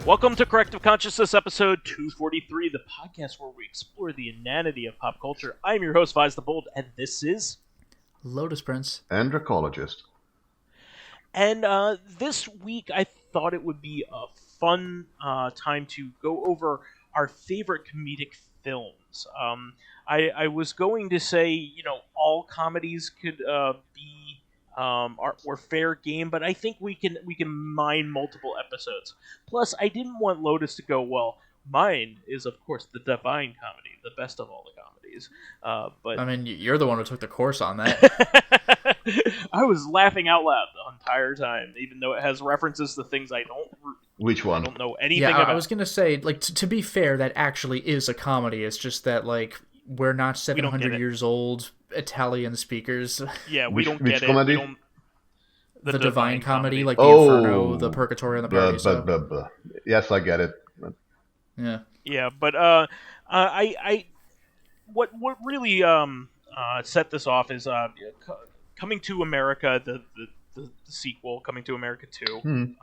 Welcome to Corrective Consciousness, episode 243, the podcast where we explore the inanity of pop culture. I'm your host, vysethebold, and this is... Lotus Prince. And Dracologist. And this week, I thought it would be a fun time to go over our favorite comedic films. I was going to say, all comedies could be... or fair game, but I think we can mine multiple episodes. Plus, I didn't want Lotus to go, well, mine is, of course, the Divine Comedy, the best of all the comedies. But I mean, you're the one who took the course on that. I was laughing out loud the entire time, even though it has references to things I don't... Which one? I don't know anything about. I was going to say, to be fair, that actually is a comedy. It's just that, we're not 700 years old Italian speakers. Yeah, we don't which get comedy? it. The Divine Comedy, like the Inferno, the Purgatory, and the Paradiso. Yes, I get it. Yeah. Yeah, but what really set this off is Coming to America, the sequel, Coming to America 2,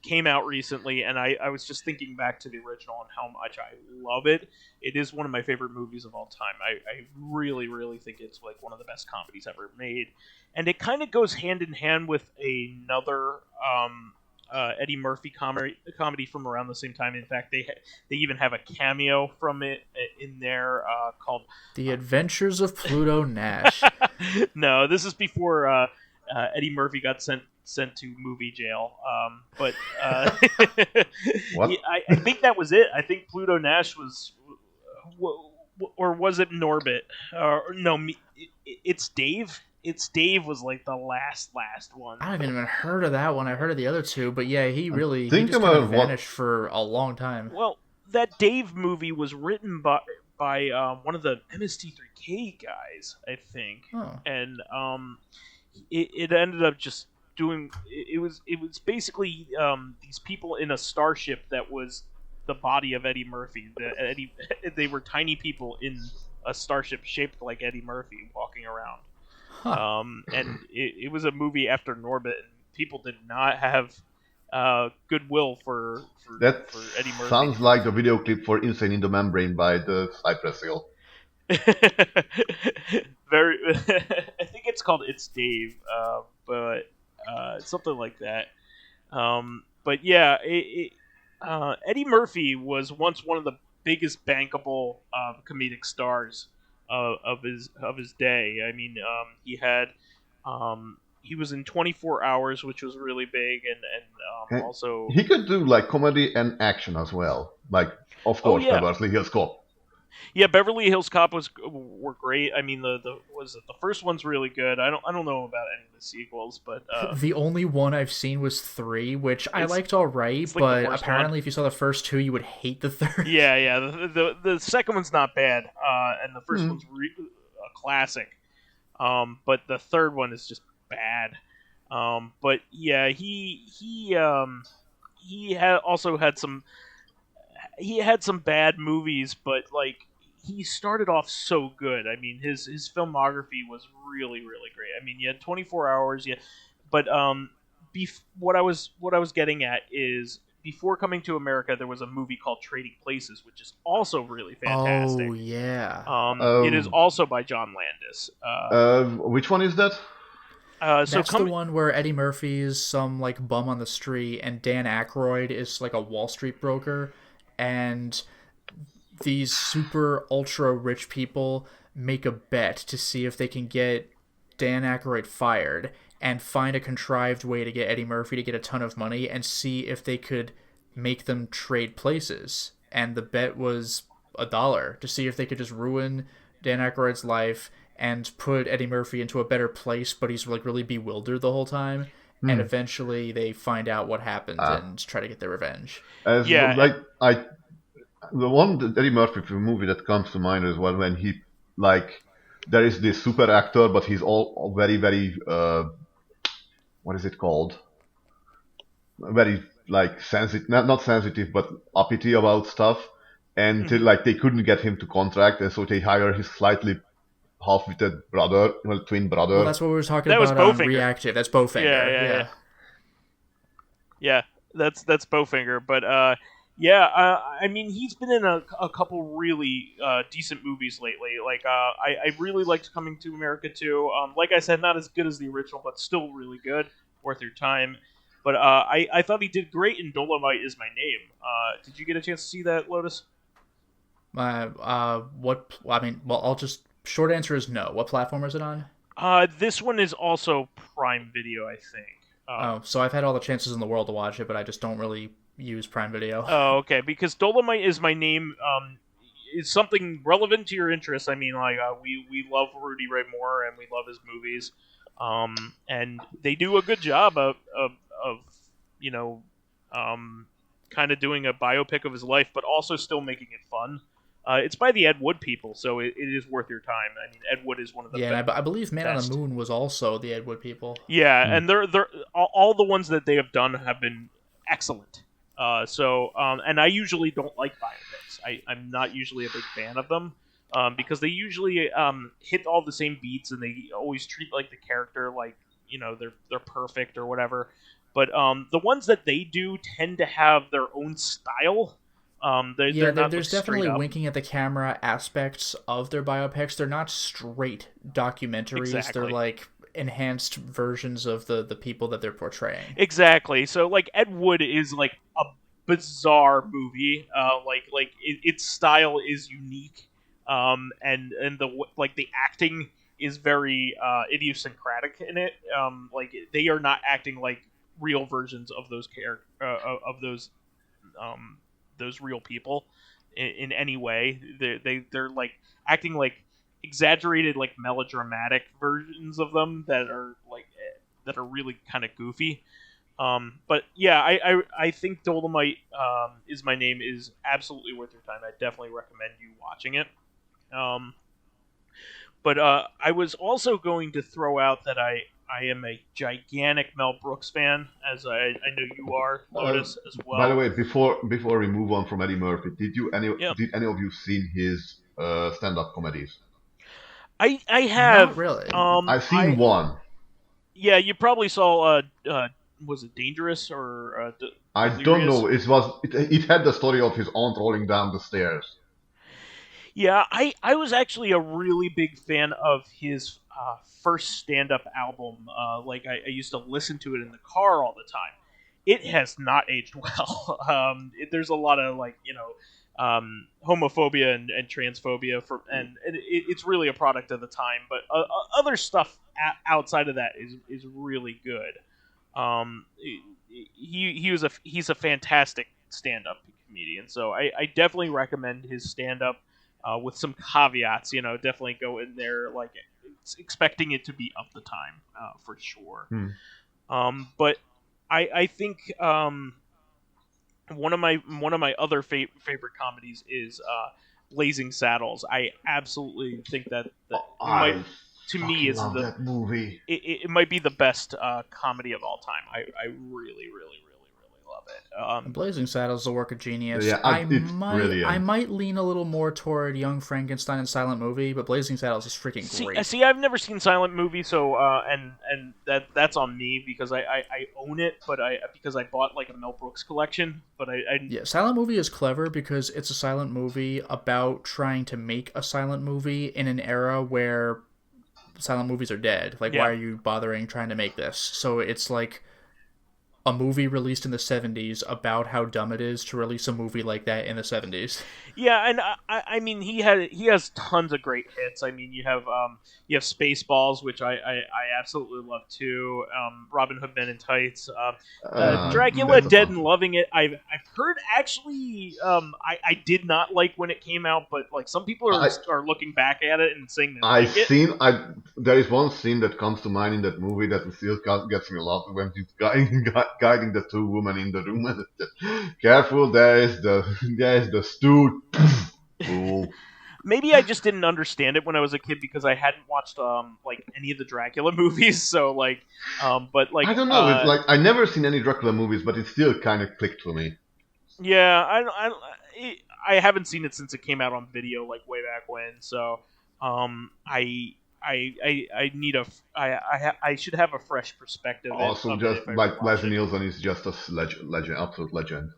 came out recently, and I was just thinking back to the original and how much I love it. It is one of my favorite movies of all time. I really, really think it's like one of the best comedies ever made. And it kind of goes hand in hand with another Eddie Murphy comedy from around the same time. In fact, they even have a cameo from it in there called The Adventures of Pluto Nash. No, this is before Eddie Murphy got sent to movie jail. But What? I think that was it. I think Pluto Nash was, or was it Norbit? No, it's Dave. It's Dave was like the last one. I haven't even heard of that one. I've heard of the other two, but yeah, he just Think kind about of vanished for a long time. Well, that Dave movie was written by one of the MST3K guys, I think, and it ended up just doing. It was basically these people in a starship that was the body of Eddie Murphy. They were tiny people in a starship shaped like Eddie Murphy walking around. And it was a movie after Norbit, and people did not have goodwill for Eddie Murphy. Sounds like the video clip for Insane in the Membrane by the Cypress Hill. Very. I think it's called It's Dave, but something like that. But yeah, Eddie Murphy was once one of the biggest bankable comedic stars of his day. I mean, he was in 24 Hours, which was really big, and also he could do like comedy and action as well. Like, of course, Beverly Hills Cop. Yeah, Beverly Hills Cop were great. I mean, the first one's really good. I don't know about any of the sequels, but the only one I've seen was 3, which I liked all right, but apparently if you saw the first 2, you would hate the third. Yeah. The second one's not bad, and the first one's a classic. But the third one is just bad. But yeah, he also had some. He had some bad movies, but he started off so good. I mean, his filmography was really, really great. I mean, you had 24 Hours, but what I was getting at is before Coming to America, there was a movie called Trading Places, which is also really fantastic. Oh yeah. It is also by John Landis. Which one is that? That's the one where Eddie Murphy is some bum on the street, and Dan Aykroyd is a Wall Street broker. And these super ultra rich people make a bet to see if they can get Dan Aykroyd fired and find a contrived way to get Eddie Murphy to get a ton of money and see if they could make them trade places. And the bet was $1 to see if they could just ruin Dan Aykroyd's life and put Eddie Murphy into a better place, but he's really bewildered the whole time. And eventually they find out what happened and try to get their revenge. The one Eddie Murphy movie that comes to mind is when he there is this super actor, but he's all very, very what is it called? Very sensitive, not sensitive, but uppity about stuff, and they couldn't get him to contract, and so they hire his slightly half-witted brother, twin brother. Well, that's what we were talking about on Reactive. That's Bowfinger. Yeah. That's Bowfinger, but yeah, I mean he's been in a couple really decent movies lately. Like I really liked Coming to America too. Like I said, not as good as the original, but still really good, worth your time. But I thought he did great in Dolomite Is My Name. Did you get a chance to see that, Lotus? What? I mean, well, I'll just short answer is no. What platform is it on? This one is also Prime Video, I think. Oh, so I've had all the chances in the world to watch it, but I just don't really use Prime Video. Oh, okay. Because Dolomite Is My Name is something relevant to your interests. I mean, like we love Rudy Ray Moore and we love his movies, and they do a good job of you know, kind of doing a biopic of his life, but also still making it fun. It's by the Ed Wood people, so it is worth your time. I mean, Ed Wood is one of the and I believe Man best. on the Moon was also the Ed Wood people. Yeah, and they're all the ones that they have done have been excellent. And I usually don't like biopics. I'm not usually a big fan of them because they usually hit all the same beats and they always treat like the character like they're perfect or whatever. But the ones that they do tend to have their own style. There's definitely winking at the camera aspects of their biopics. They're not straight documentaries. Exactly. They're like enhanced versions of the people that they're portraying. Exactly. So like Ed Wood is like a bizarre movie. Its style is unique. And the acting is very idiosyncratic in it. Like they are not acting like real versions of those those real people in any way. They're like acting like exaggerated, like melodramatic versions of them that are really kind of goofy. But yeah, I think Dolomite Is My Name is absolutely worth your time. I definitely recommend you watching it. But I was also going to throw out that I am a gigantic Mel Brooks fan, as I know you are, Lotus, as well. By the way, before we move on from Eddie Murphy, did any of you seen his stand-up comedies? I have. Not really. I've seen one. Yeah, you probably saw. Was it Dangerous or? I don't know. It had the story of his aunt rolling down the stairs. Yeah, I was actually a really big fan of his first stand-up album. I used to listen to it in the car all the time. It has not aged well. There's a lot of homophobia and transphobia and it's really a product of the time. But other stuff outside of that is really good. He's a fantastic stand-up comedian. So I definitely recommend his stand-up. With some caveats, definitely go in there expecting it to be of the time for sure. But I think one of my other favorite comedies is Blazing Saddles. I absolutely think that to me is that movie. It might be the best comedy of all time. I really love it. Blazing Saddles is a work of genius. Yeah, I might lean a little more toward Young Frankenstein and Silent Movie, but Blazing Saddles is freaking great. See, I've never seen Silent Movie, so and that's on me because I own it, but because I bought like a Mel Brooks collection, but yeah, Silent Movie is clever because it's a silent movie about trying to make a silent movie in an era where silent movies are dead. Why are you bothering trying to make this? So it's like a movie released in the 70s about how dumb it is to release a movie like that in the 70s. Yeah, and I mean he has tons of great hits. I mean you have Spaceballs, which I absolutely love too. Robin Hood Men in Tights, Dracula Dead and Loving It. I've heard actually I did not like when it came out, but like some people are looking back at it and saying that there is one scene that comes to mind in that movie that still gets me a lot when he's guiding the two women in the room. Careful, there is the stew. Maybe I just didn't understand it when I was a kid because I hadn't watched any of the Dracula movies. So but I don't know. It's I never seen any Dracula movies, but it still kind of clicked for me. Yeah, I haven't seen it since it came out on video way back when. So I I need I should have a fresh perspective. Also, of just it if I like rewatch Leslie it. Nielsen is just a legend, absolute legend.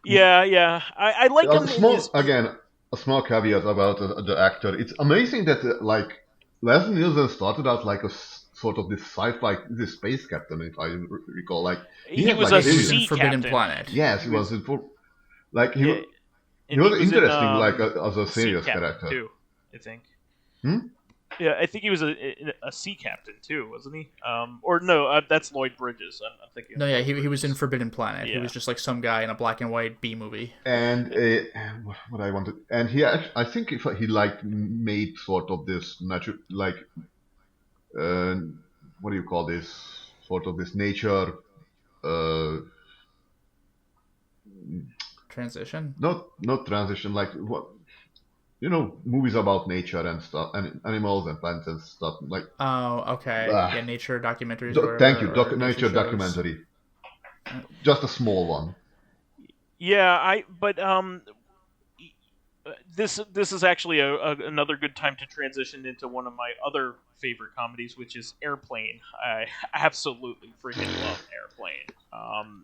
Yeah. I like him. A small caveat about the actor. It's amazing that like Leslie Nielsen started out like a sort of this sci-fi, this space captain, if I recall. Like he had was like a serious. in sea Forbidden captain. Planet. Yes, he was in like he Yeah, he and was he was interesting in, like as a sea serious captain character. too. I think. Hmm? Yeah, I think he was a sea captain too, wasn't he? Or no, that's Lloyd Bridges. I'm thinking. No, yeah, he was in Forbidden Planet. Yeah. He was just like some guy in a black and white B movie. And what I wanted, and I think if he like made sort of this natural, like, what do you call this? Sort of this nature, Transition. not transition, like what, movies about nature and stuff, and animals and plants and stuff, like. Oh, okay. Yeah, nature documentaries. Thank you, or nature shows. documentary. Just a small one. Yeah, this is actually another good time to transition into one of my other favorite comedies, which is Airplane. I absolutely freaking love Airplane.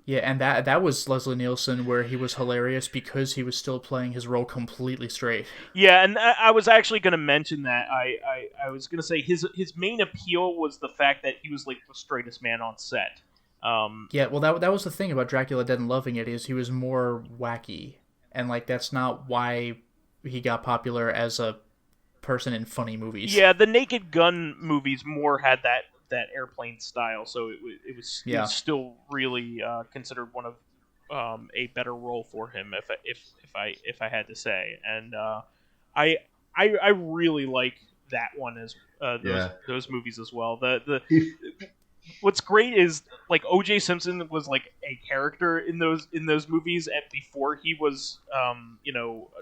Yeah, and that was Leslie Nielsen, where he was hilarious because he was still playing his role completely straight. Yeah, and I was actually going to mention that. I was going to say his main appeal was the fact that he was like the straightest man on set. Yeah, well, that was the thing about Dracula Dead and Loving It, is he was more wacky, and like that's not why he got popular as a person in funny movies. Yeah, the Naked Gun movies more had that airplane style, so it was still really considered one of a better role for him, if I had to say. And I really like that one as those movies as well. What's great is like O.J. Simpson was like a character in those movies before he was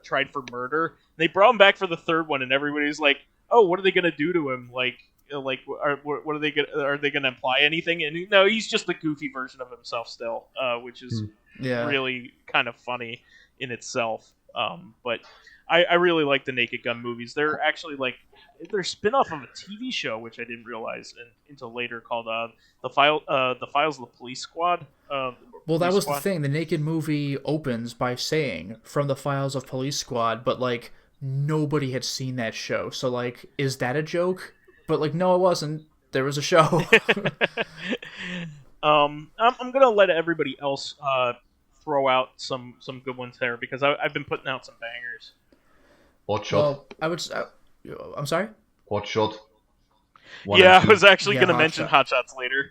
tried for murder. They brought him back for the third one, and everybody's like, "Oh, what are they gonna do to him? What are they gonna? Are they gonna imply anything?" And no, he's just the goofy version of himself still, which is really kind of funny in itself. But I really like the Naked Gun movies. They're actually they're a spin-off of a TV show, which I didn't realize until later, called the Files of the Police Squad. Well, that was the thing. The Naked movie opens by saying "From the Files of Police Squad," but like nobody had seen that show. So like, is that a joke? But like, no, it wasn't. There was a show. I'm gonna let everybody else throw out some good ones there, because I've been putting out some bangers. Hot Shot. Well, I'm sorry? Hot Shot. I was actually going to mention Hot Shots later.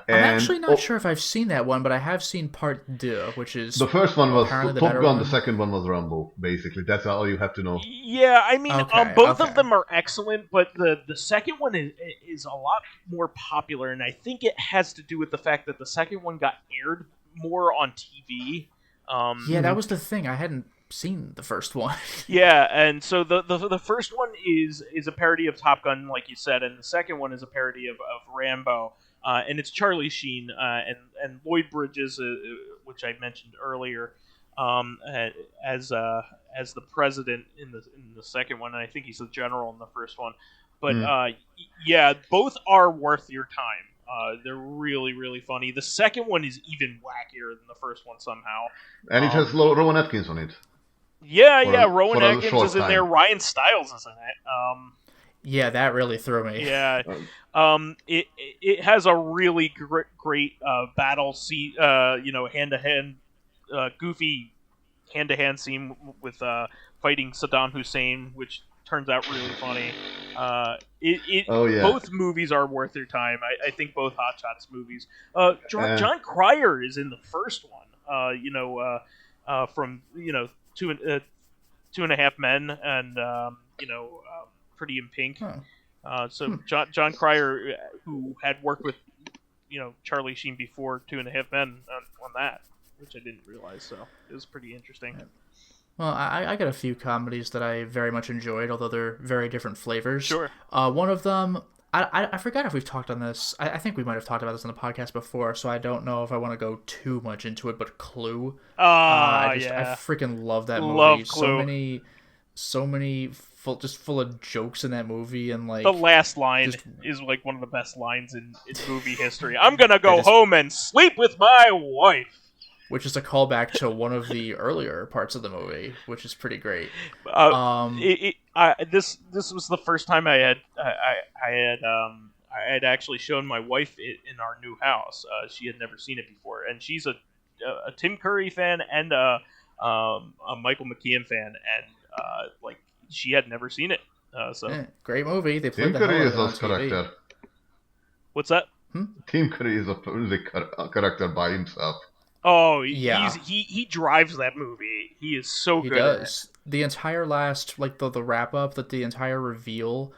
I'm actually not sure if I've seen that one, but I have seen Part 2, which is the first one was Top Gun, the second one was Rambo, basically. That's all you have to know. Yeah, I mean, both of them are excellent, but the second one is a lot more popular, and I think it has to do with the fact that the second one got aired more on TV. That was the thing. I hadn't seen the first one. Yeah, and so the first one is a parody of Top Gun, like you said, and the second one is a parody of Rambo, and it's Charlie Sheen and Lloyd Bridges, which I mentioned earlier, as the president in the second one, and I think he's the general in the first one. But both are worth your time. They're really, really funny. The second one is even wackier than the first one somehow. And it has Rowan Atkins on it. Rowan Atkins is in there. Ryan Stiles is in it. That really threw me. Yeah. It has a really great battle scene, hand-to-hand, goofy hand-to-hand scene with fighting Saddam Hussein, which turns out really funny. Both movies are worth your time. I think both Hot Shots movies. John Cryer is in the first one. From Two and a Half Men and Pretty in Pink. John Cryer, who had worked with Charlie Sheen before 2.5 Men on that, which I didn't realize. So it was pretty interesting. Well, I got a few comedies that I very much enjoyed, although they're very different flavors. Sure. One of them, I forgot if we've talked on this. I think we might have talked about this on the podcast before, so I don't know if I want to go too much into it, but Clue. I freaking love that movie. Love Clue. So many full of jokes in that movie, and like the last line is like one of the best lines in movie history. I'm gonna go home and sleep with my wife. Which is a callback to one of the earlier parts of the movie, which is pretty great. This was the first time I had actually shown my wife it in our new house. She had never seen it before, and she's a Tim Curry fan and a Michael McKean fan, and like she had never seen it. Great movie. They played Tim Curry is a character. What's that? Tim Curry is a character by himself. Oh, yeah. He drives that movie. He is so good. He does. The entire last, like the wrap up, that the entire reveal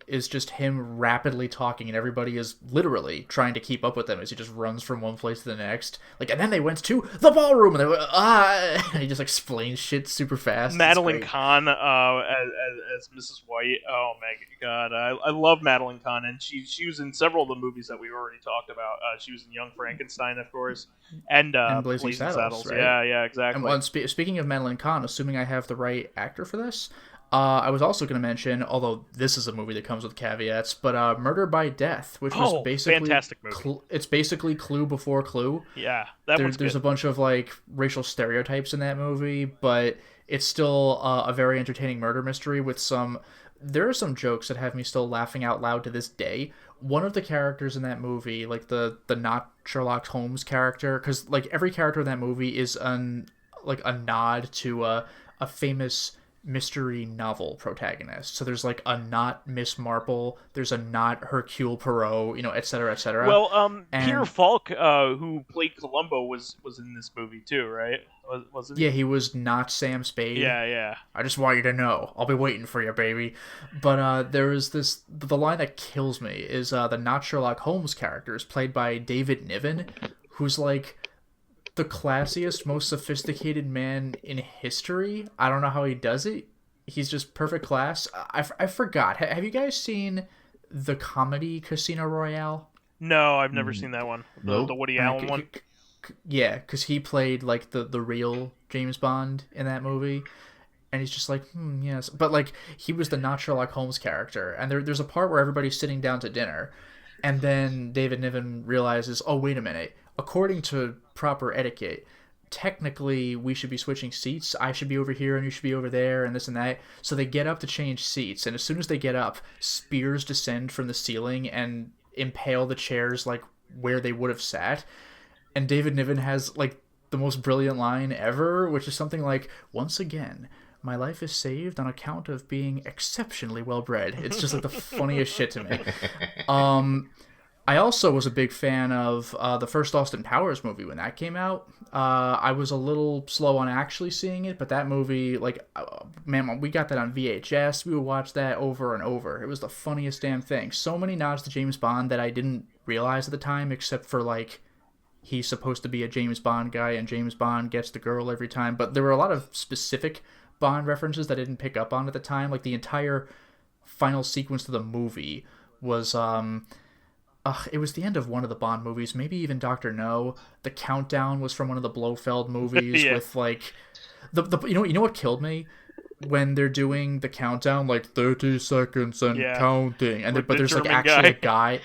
is just him rapidly talking, and everybody is literally trying to keep up with him as he just runs from one place to the next. Like, and then they went to the ballroom, and they went, and he just explains shit super fast. Madeline Kahn as Mrs. White. Oh my god, I love Madeline Kahn, and she was in several of the movies that we already talked about. She was in Young Frankenstein, of course, and Blazing Saddles. Right? Yeah, exactly. And speaking of Madeline Kahn, assuming I have the right actor for this. I was also going to mention, although this is a movie that comes with caveats, but Murder by Death, which was basically fantastic movie. It's basically Clue before Clue. Yeah, there's a bunch of like racial stereotypes in that movie, but it's still a very entertaining murder mystery with some. There are some jokes that have me still laughing out loud to this day. One of the characters in that movie, like the not Sherlock Holmes character, because like every character in that movie is a nod to a famous mystery novel protagonist. So there's like a not Miss Marple, there's a not Hercule Poirot, et cetera, et cetera. Well, Peter Falk, who played Columbo, was in this movie too, right? Wasn't he? Yeah, he was not Sam Spade. Yeah. I just want you to know, I'll be waiting for you, baby. But there is the line that kills me is the not Sherlock Holmes character is played by David Niven, who's like the classiest, most sophisticated man in history. I don't know how he does it. He's just perfect class. I forgot. Have you guys seen the comedy Casino Royale? No, I've never seen that one. The Woody Allen one? Yeah, because he played like the real James Bond in that movie. And he's just like, yes. But like, he was the not Sherlock Holmes character. And there's a part where everybody's sitting down to dinner. And then David Niven realizes, oh, wait a minute. According to proper etiquette, technically we should be switching seats. I should be over here and you should be over there and this and that. So they get up to change seats, and as soon as they get up, spears descend from the ceiling and impale the chairs like where they would have sat. And David Niven has like the most brilliant line ever, which is something like, once again, my life is saved on account of being exceptionally well bred. It's just like the funniest shit to me. I also was a big fan of the first Austin Powers movie when that came out. I was a little slow on actually seeing it, but that movie, like, man, we got that on VHS. We would watch that over and over. It was the funniest damn thing. So many nods to James Bond that I didn't realize at the time, except for, like, he's supposed to be a James Bond guy, and James Bond gets the girl every time. But there were a lot of specific Bond references that I didn't pick up on at the time. Like, the entire final sequence of the movie was... it was the end of one of the Bond movies, maybe even Dr. No. The countdown was from one of the Blofeld movies with like you know what killed me? When they're doing the countdown, like 30 seconds and counting, and but there's like actually a guy.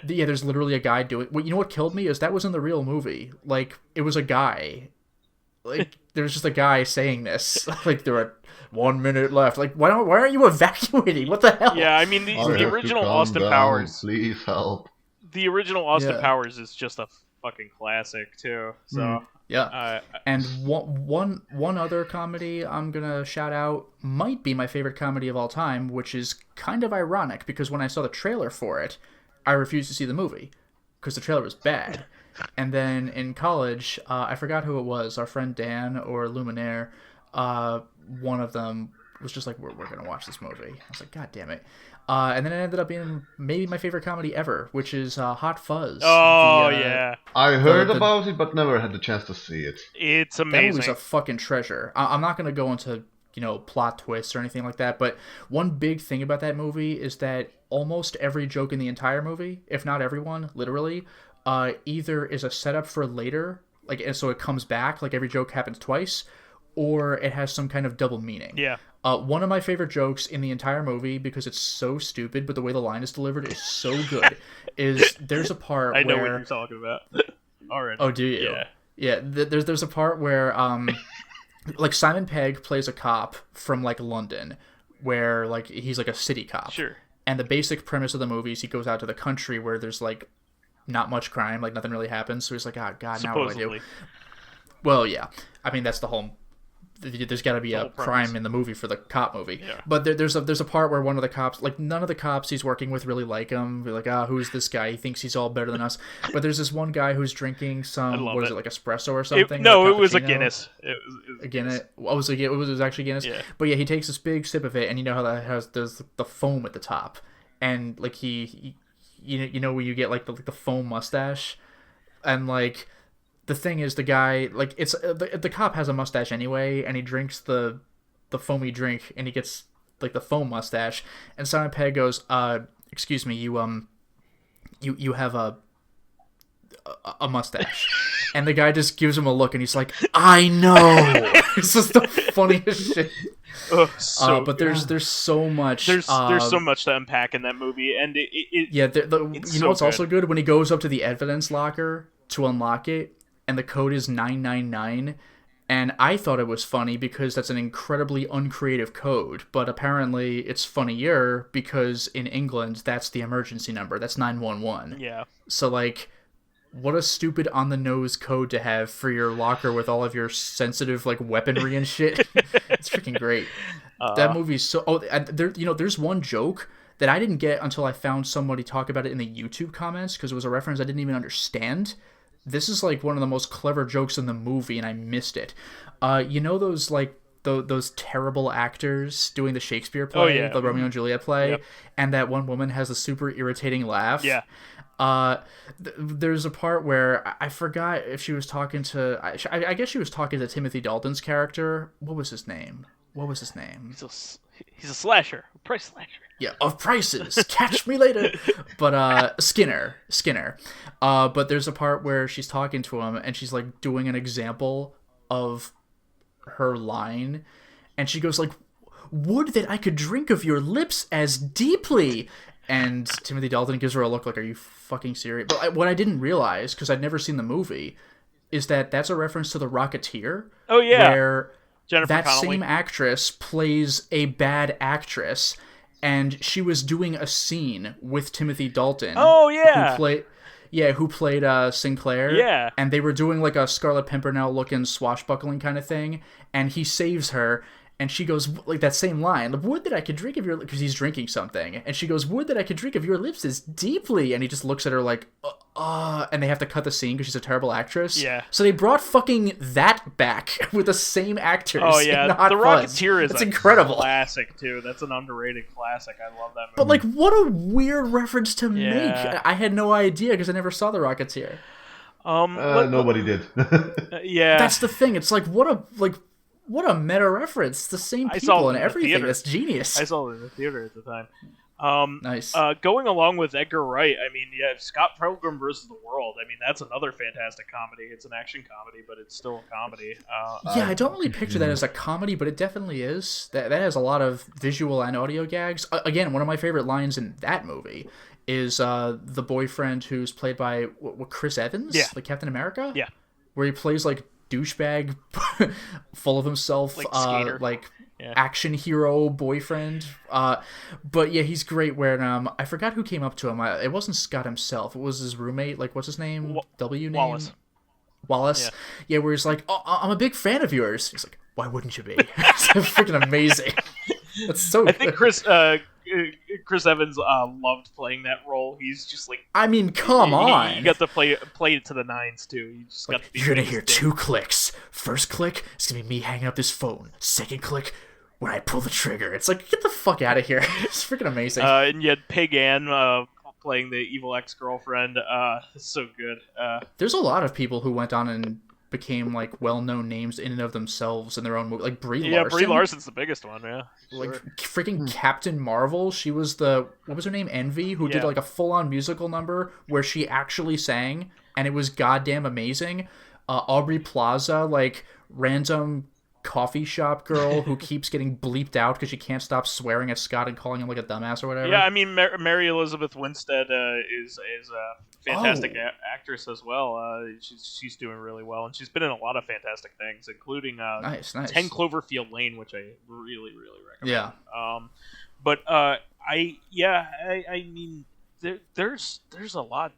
There's literally a guy doing. Well, you know what killed me is that was in the real movie. Like it was a guy. Like there was just a guy saying this. Like there are 1 minute left. Like why aren't you evacuating? What the hell? Yeah, I mean the original Austin Powers. Please help. The original Austin Powers is just a fucking classic too. So and one other comedy I'm gonna shout out might be my favorite comedy of all time, which is kind of ironic because when I saw the trailer for it, I refused to see the movie because the trailer was bad. And then in college, I forgot who it was, our friend Dan or Luminaire, one of them was just like, we're gonna watch this movie. I was like, God damn it. And then it ended up being maybe my favorite comedy ever, which is Hot Fuzz. Oh, yeah. I heard about it, but never had the chance to see it. It's amazing. That movie's a fucking treasure. I'm not going to go into, plot twists or anything like that, but one big thing about that movie is that almost every joke in the entire movie, if not everyone, literally, either is a setup for later, like, and so it comes back, like every joke happens twice, or it has some kind of double meaning. Yeah. One of my favorite jokes in the entire movie, because it's so stupid, but the way the line is delivered is so good, is there's a part where... I know what you're talking about. Already. Oh, do you? Yeah. Yeah, there's a part where, like, Simon Pegg plays a cop from, like, London, where, like, he's, like, a city cop. Sure. And the basic premise of the movie is he goes out to the country where there's, like, not much crime, like, nothing really happens, so he's like, oh, God, now what do I do? Well, yeah. I mean, that's the whole... There's got to be a crime in the movie for the cop movie. Yeah. But there's a part where one of the cops, like, none of the cops he's working with really like him. They're like, who's this guy? He thinks he's all better than us. But there's this one guy who's drinking some, what is it, like espresso or something? It was a Guinness. It was a Guinness. It was actually Guinness. Yeah. But yeah, he takes this big sip of it, and you know how that there's the foam at the top, and like you know where you get like the foam mustache, and like. The thing is, the guy, like, it's the cop has a mustache anyway, and he drinks the foamy drink, and he gets, like, the foam mustache, and Simon Pegg goes, excuse me, you have a mustache. And the guy just gives him a look, and he's like, I know! It's just the funniest shit. But there's so much. There's so much to unpack in that movie, and you know what's also good? When he goes up to the evidence locker to unlock it, and the code is 999, and I thought it was funny because that's an incredibly uncreative code, but apparently it's funnier because in England that's the emergency number. That's 911. Yeah. So, like, what a stupid on-the-nose code to have for your locker with all of your sensitive, like, weaponry and shit. It's freaking great. That movie's so... Oh, and there's one joke that I didn't get until I found somebody talk about it in the YouTube comments, because it was a reference I didn't even understand. This is, like, one of the most clever jokes in the movie, and I missed it. You know those, like, those terrible actors doing the Shakespeare play, the Romeo and Juliet play, and that one woman has a super irritating laugh? Yeah. There's a part where I forgot if she was talking to... I guess she was talking to Timothy Dalton's character. What was his name? He's a slasher. A price slasher. Yeah, of prices. Catch me later. But Skinner. But there's a part where she's talking to him and she's like doing an example of her line, and she goes like, "Would that I could drink of your lips as deeply." And Timothy Dalton gives her a look like, "Are you fucking serious?" But what I didn't realize, because I'd never seen the movie, is that that's a reference to The Rocketeer. Oh yeah. Where Jennifer that Connelly. same actress plays a bad actress, and she was doing a scene with Timothy Dalton. Oh yeah. Who played Sinclair. Yeah. And they were doing like a Scarlet Pimpernel looking swashbuckling kind of thing, and he saves her. And she goes, like, that same line, "Would that I could drink of your..." Because he's drinking something. And she goes, "Would that I could drink of your lips as deeply..." And he just looks at her like, and they have to cut the scene because she's a terrible actress. Yeah. So they brought fucking that back with the same actors. Oh, yeah. The Rocketeer is incredible. Classic, too. That's an underrated classic. I love that movie. But, like, what a weird reference to make. I had no idea because I never saw The Rocketeer. Nobody did. Yeah. That's the thing. It's like, what a meta reference. It's the same people and everything. That's genius. I saw it in the theater at the time. Nice. Going along with Edgar Wright, I mean, Scott Pilgrim vs. the World. I mean, that's another fantastic comedy. It's an action comedy, but it's still a comedy. I don't really picture that as a comedy, but it definitely is. That has a lot of visual and audio gags. Again, one of my favorite lines in that movie is the boyfriend who's played by Chris Evans, yeah, the Captain America. Yeah, where he plays like douchebag, full of himself, like action hero boyfriend. But yeah, he's great. Where I forgot who came up to him. It wasn't Scott himself. It was his roommate. Like, what's his name? Wallace. Yeah, where he's like, "Oh, I'm a big fan of yours." He's like, "Why wouldn't you be?" It's freaking amazing. That's so good. I think Chris Evans loved playing that role. He's just like, I mean, come on. He got to play it to the nines too. You just got to be. You're gonna hear two clicks. First click, it's gonna be me hanging up this phone. Second click, when I pull the trigger. It's like, get the fuck out of here. It's freaking amazing. And you had Pig Ann playing the evil ex-girlfriend. It's so good. There's a lot of people who went on and became like well-known names in and of themselves in their own movie, like Brie Larson. Yeah, Brie Larson's the biggest one. Yeah, like freaking Captain Marvel. She was what was her name? Envy, who did like a full-on musical number where she actually sang, and it was goddamn amazing. Aubrey Plaza, like random coffee shop girl who keeps getting bleeped out because she can't stop swearing at Scott and calling him like a dumbass or whatever. Yeah, I mean, Mary Elizabeth Winstead is a fantastic actress as well. She's doing really well, and she's been in a lot of fantastic things, including nice. 10 Cloverfield Lane, which I really recommend. Yeah. But I mean, there's a lot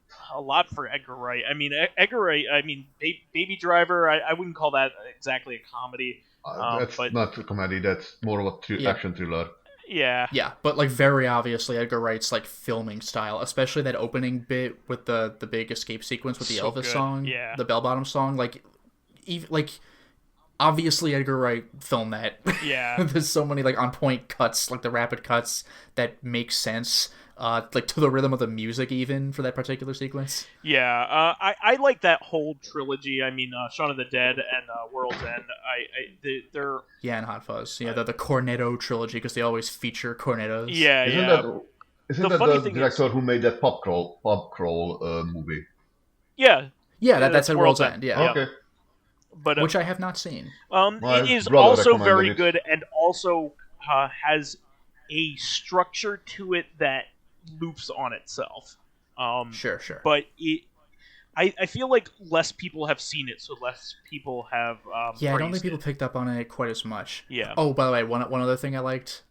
for Edgar Wright. I mean, Edgar Wright. I mean, Baby Driver. I wouldn't call that exactly a comedy. That's not a comedy. That's more of a action thriller. Yeah. Yeah, but like very obviously Edgar Wright's like filming style, especially that opening bit with the big escape sequence with the Elvis song, the bell bottom song. Like, even like obviously Edgar Wright filmed that. Yeah. There's so many like on point cuts, like the rapid cuts that make sense. Like to the rhythm of the music, even for that particular sequence. Yeah, I like that whole trilogy. I mean, Shaun of the Dead and World's End. They're and Hot Fuzz. Yeah, the Cornetto trilogy because they always feature cornetos. Yeah, Isn't that the director who made that pub crawl movie? Yeah. Yeah, that's at World's End. Yeah. Okay. But which I have not seen. It is also very good and also has a structure to it that loops on itself. Sure. But I feel like less people have seen it, so less people have. I don't think people picked up on it quite as much. Yeah. Oh, by the way, one other thing I liked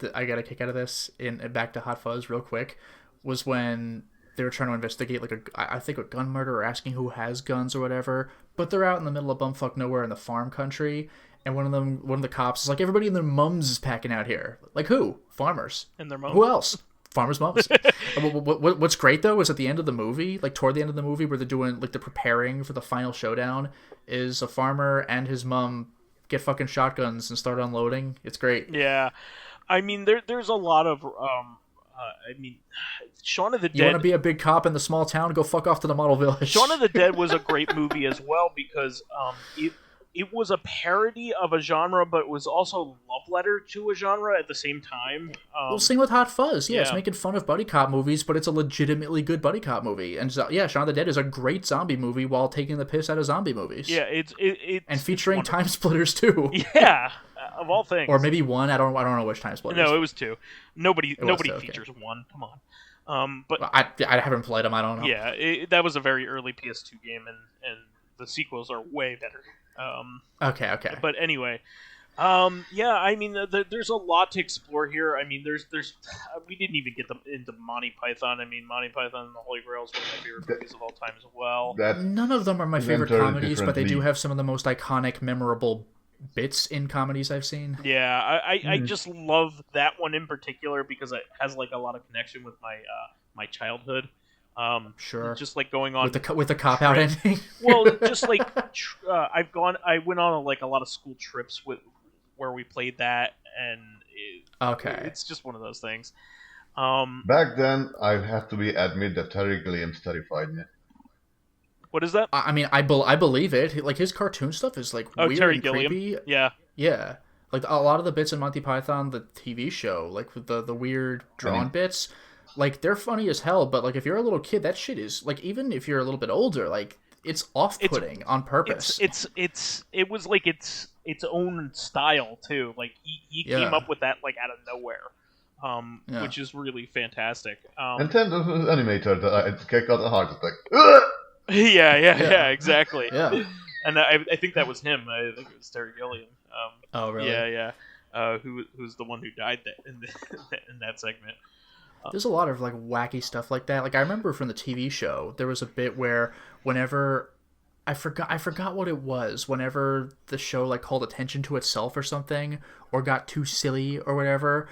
that I got a kick out of this, and back to Hot Fuzz real quick, was when they were trying to investigate like I think a gun murder or asking who has guns or whatever, but they're out in the middle of bumfuck nowhere in the farm country. And one of the cops is like, everybody and their mums is packing out here. Like who? Farmers. And their mums. Who else? Farmers' mums. What's great though is at the end of the movie, like toward the end of the movie, where they're doing like they're preparing for the final showdown, is a farmer and his mum get fucking shotguns and start unloading. It's great. Yeah, I mean there's a lot of I mean, Shaun of the Dead. You want to be a big cop in the small town? Go fuck off to the model village. Shaun of the Dead was a great movie as well because it was a parody of a genre, but it was also a love letter to a genre at the same time. Well, same with Hot Fuzz. Yeah, it's making fun of buddy cop movies, but it's a legitimately good buddy cop movie. And Shaun of the Dead is a great zombie movie while taking the piss out of zombie movies. Yeah, it's and featuring time splitters too. Yeah, of all things. Or maybe one. I don't know which time splitters. No, it was two. Nobody features one. Come on. But I haven't played them. I don't know. Yeah, that was a very early PS2 game, and the sequels are way better. Okay. But anyway, I mean, there's a lot to explore here. I mean, there's we didn't even get into Monty Python. I mean, Monty Python and the Holy Grail is one of my favorite movies of all time as well. None of them are my favorite comedies, but they do have some of the most iconic, memorable bits in comedies I've seen. Yeah, I just love that one in particular because it has like a lot of connection with my childhood. Sure. Just like going on with the cop out ending. Well, just like I went on like a lot of school trips where we played that, and it's just one of those things. Back then, I have to admit that Terry Gilliam's terrified me. What is that? I mean, I believe it. Like his cartoon stuff is like weird Terry and Gilliam. creepy. Yeah. Like a lot of the bits in Monty Python, the TV show, like with the weird drawn bits. Like, they're funny as hell, but, like, if you're a little kid, that shit is, like, even if you're a little bit older, like, it's off-putting on purpose. It was, like, its own style, too. Like, he came up with that, like, out of nowhere, which is really fantastic. And then the animator that got a heart attack. Yeah, exactly. Yeah. And I think that was him. I think it was Terry Gilliam. Oh, really? Yeah. Who's the one who died in that segment. There's a lot of like wacky stuff like that. Like I remember from the TV show, there was a bit where whenever I forgot what it was, whenever the show like called attention to itself or something, or got too silly or whatever,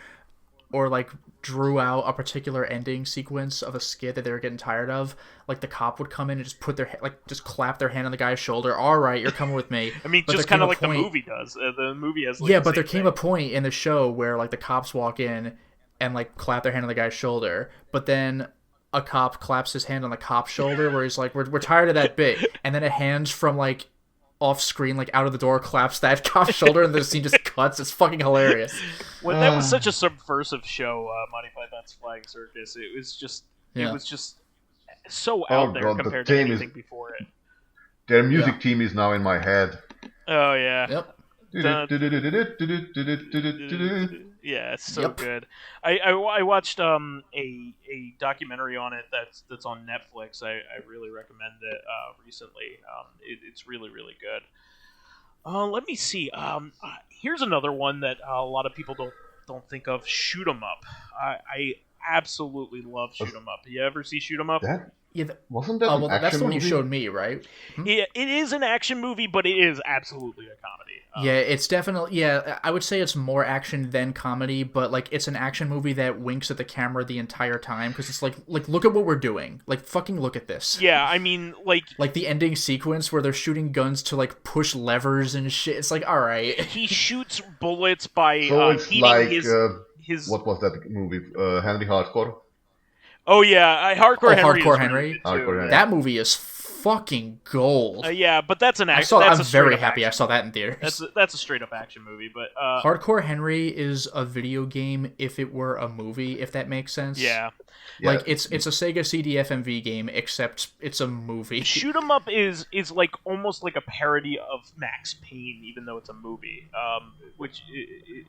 or like drew out a particular ending sequence of a skit that they were getting tired of, like the cop would come in and just put just clap their hand on the guy's shoulder. All right, you're coming with me. I mean, just kind of like the movie does. The movie has like but there came a point in the show where like the cops walk in and like clap their hand on the guy's shoulder, but then a cop claps his hand on the cop's shoulder where he's like, we're tired of that bit, and then a hand from like off screen, like out of the door, claps that cop's shoulder, and the scene just cuts. It's fucking hilarious. Well, that was such a subversive show, Monty Python's Flying Circus. It was just so out there compared to anything before it. Their music team is now in my head. Oh yeah. Yep. Yeah, it's so good. I watched a documentary on it that's on Netflix. I really recommend it recently. It's really really good. Let me see. Here's another one that a lot of people don't think of. Shoot 'em up. I absolutely love Shoot 'em up. You ever see Shoot 'em up? Wasn't that an action that's the one you movie? showed me, right? Yeah, it is an action movie, but it is absolutely a comedy. Yeah, it's definitely, yeah, I would say it's more action than comedy, but, like, it's an action movie that winks at the camera the entire time, because it's like, look at what we're doing. Like, fucking look at this. Yeah, I mean, like... Like, the ending sequence where they're shooting guns to, like, push levers and shit. It's like, alright. He shoots bullets by it's heating like, his... What was that movie? Henry Hardcore? Oh, yeah, Hardcore Henry. Hardcore Henry. Hardcore Henry. That movie is fucking gold. Yeah, but that's an action. I'm very happy I saw that in theaters. That's a straight up action movie, but Hardcore Henry is a video game if it were a movie, if that makes sense. Yeah. Like it's a Sega CD-FMV game, except it's a movie. Shoot 'em up is like almost like a parody of Max Payne, even though it's a movie, which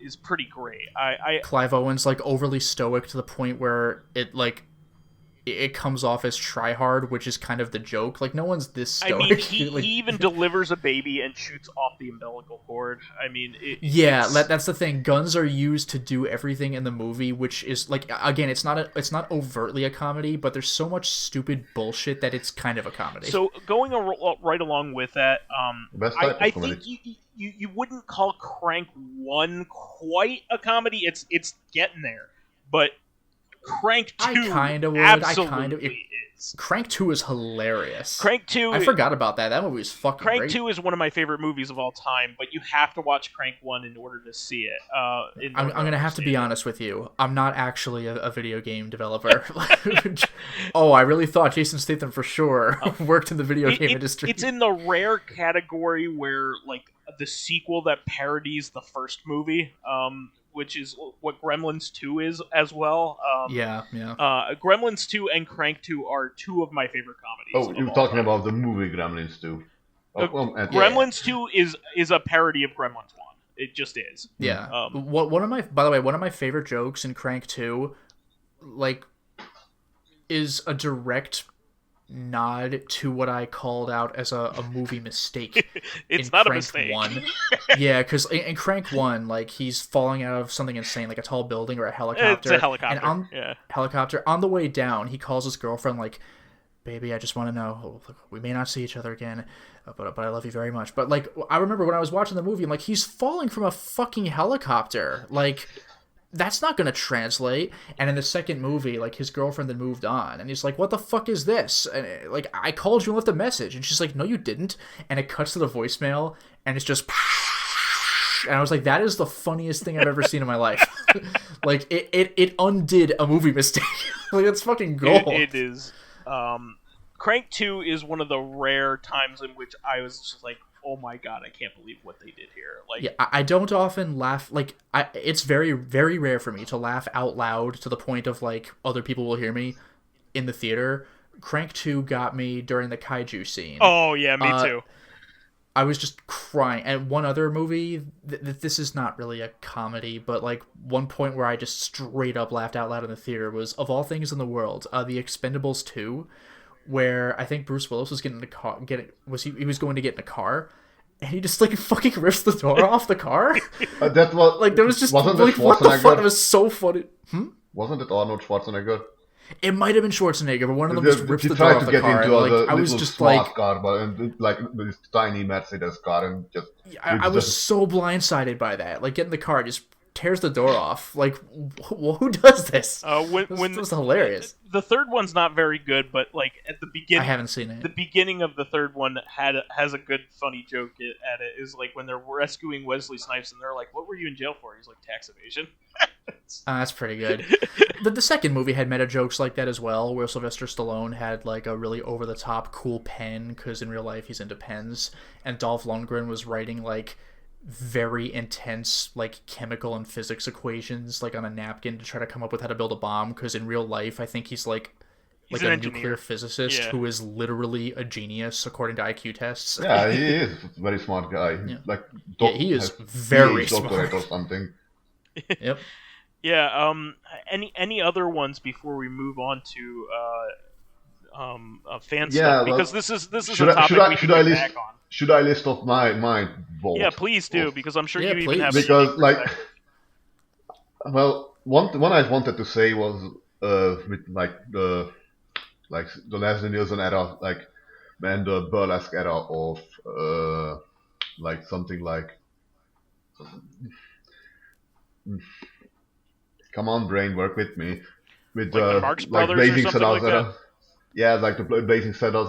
is pretty great. Clive Owen's like overly stoic to the point where it comes off as try hard, which is kind of the joke. Like, no one's this stoic. I mean, he even delivers a baby and shoots off the umbilical cord. I mean, that's the thing. Guns are used to do everything in the movie, which is like, again, it's not overtly a comedy, but there's so much stupid bullshit that it's kind of a comedy. So going right along with that, I think you wouldn't call Crank 1 quite a comedy. It's getting there, but Crank 2 absolutely is. Crank 2 is hilarious. Crank 2... I forgot about that. That movie is fucking Crank great. 2 is one of my favorite movies of all time, but you have to watch Crank 1 in order to see it. I'm going to have to be honest with you. I'm not actually a video game developer. Oh, I really thought Jason Statham for sure worked in the video game industry. It's in the rare category where, like, the sequel that parodies the first movie, which is what Gremlins 2 is as well. Yeah. Gremlins 2 and Crank 2 are two of my favorite comedies. Oh, you're talking about the movie Gremlins 2. Gremlins 2 is a parody of Gremlins 1. It just is. Yeah. One of my favorite jokes in Crank 2, like, is a direct nod to what I called out as a movie mistake. It's in not Crank a mistake. 1. Yeah, because in Crank 1, like, he's falling out of something insane, like a tall building or a helicopter. It's a helicopter. And helicopter. On the way down, he calls his girlfriend, like, baby, I just want to know, we may not see each other again, but I love you very much. But, like, I remember when I was watching the movie, I'm like, he's falling from a fucking helicopter. Like, that's not going to translate. And in the second movie, like, his girlfriend had moved on, and he's like, what the fuck is this? And, like, I called you and left a message. And she's like, no, you didn't. And it cuts to the voicemail, and it's just... And I was like, that is the funniest thing I've ever seen in my life. Like, it undid a movie mistake. Like, it's fucking gold. It is. Crank 2 is one of the rare times in which I was just like, oh my god, I can't believe what they did here. Like, yeah, I don't often laugh. Like, it's very, very rare for me to laugh out loud to the point of, like, other people will hear me in the theater. Crank 2 got me during the kaiju scene. Oh, yeah, me too. I was just crying. And one other movie, this is not really a comedy, but, like, one point where I just straight up laughed out loud in the theater was, of all things in the world, The Expendables 2, where I think Bruce Willis was he was going to get in a car, and he just, like, fucking rips the door off the car. That was like, there was just wasn't like, it what the fuck? It was so funny. Wasn't it Arnold Schwarzenegger? It might have been Schwarzenegger, but one of them just rips the door off the car. And, like, I was just like, car, like this tiny Mercedes car, and just I was so blindsided by that. Like, getting the car, just tears the door off. Like, who does this? This was hilarious. The third one's not very good, but, like, at the beginning, I haven't seen it. The beginning of the third one has a good funny joke at it. Is like when they're rescuing Wesley Snipes, and they're like, "What were you in jail for?" He's like, "Tax evasion." That's pretty good. The second movie had meta jokes like that as well, where Sylvester Stallone had, like, a really over-the-top cool pen, because in real life he's into pens, and Dolph Lundgren was writing, like, very intense, like, chemical and physics equations, like, on a napkin to try to come up with how to build a bomb, because in real life I think he's, like, like a nuclear physicist who is literally a genius according to IQ tests. Yeah, he is a very smart guy. Yeah. Like, he is very smart or something. Yep. Yeah. Any other ones before we move on to fan stuff? Because this is a topic we can get back on. Should I list off my vault? Yeah, please do, because I'm sure you please. even have. Because one I wanted to say was with the Leslie Nielsen era, and the burlesque era of something like. Come on, brain, work with me. With the Marx Brothers Blazing or something like that. Yeah, like the Blazing Saddles.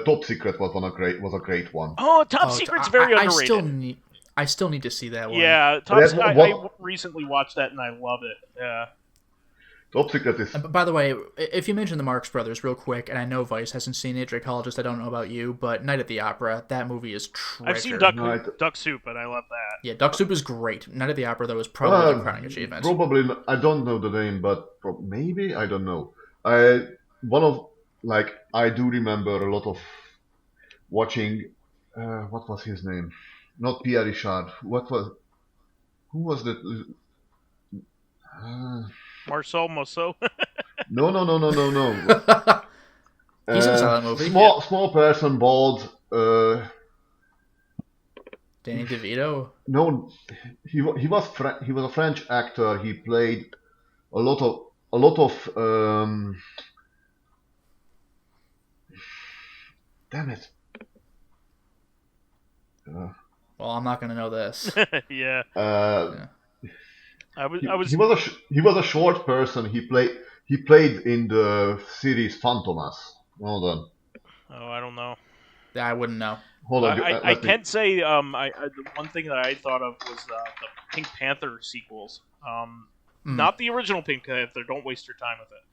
Top Secret was a great one. Oh, Top Secret's very underrated. I still need to see that one. Yeah, I recently watched that and I love it. Yeah. Top Secret is... By the way, if you mention the Marx Brothers real quick, and I know Vice hasn't seen it, Dracologist, I don't know about you, but Night at the Opera, that movie is treasure. I've seen Duck Soup, and I love that. Yeah, Duck Soup is great. Night at the Opera, though, is probably the crowning achievement. Probably, I don't know the name, but maybe, I don't know. I do remember a lot of watching, what was his name? Not Pierre Richard. Who was the... Marcel Mousseau? No. He's in a silent movie. Small person, bald. Danny DeVito? No, he was a French actor. He played a lot of damn it. Well, I'm not gonna know this. Yeah. He was a short person. He played in the series Fantomas. Hold on. Oh, I don't know. I wouldn't know. Hold on. I can say the one thing that I thought of was the Pink Panther sequels. Not the original Pink Panther. Don't waste your time with it.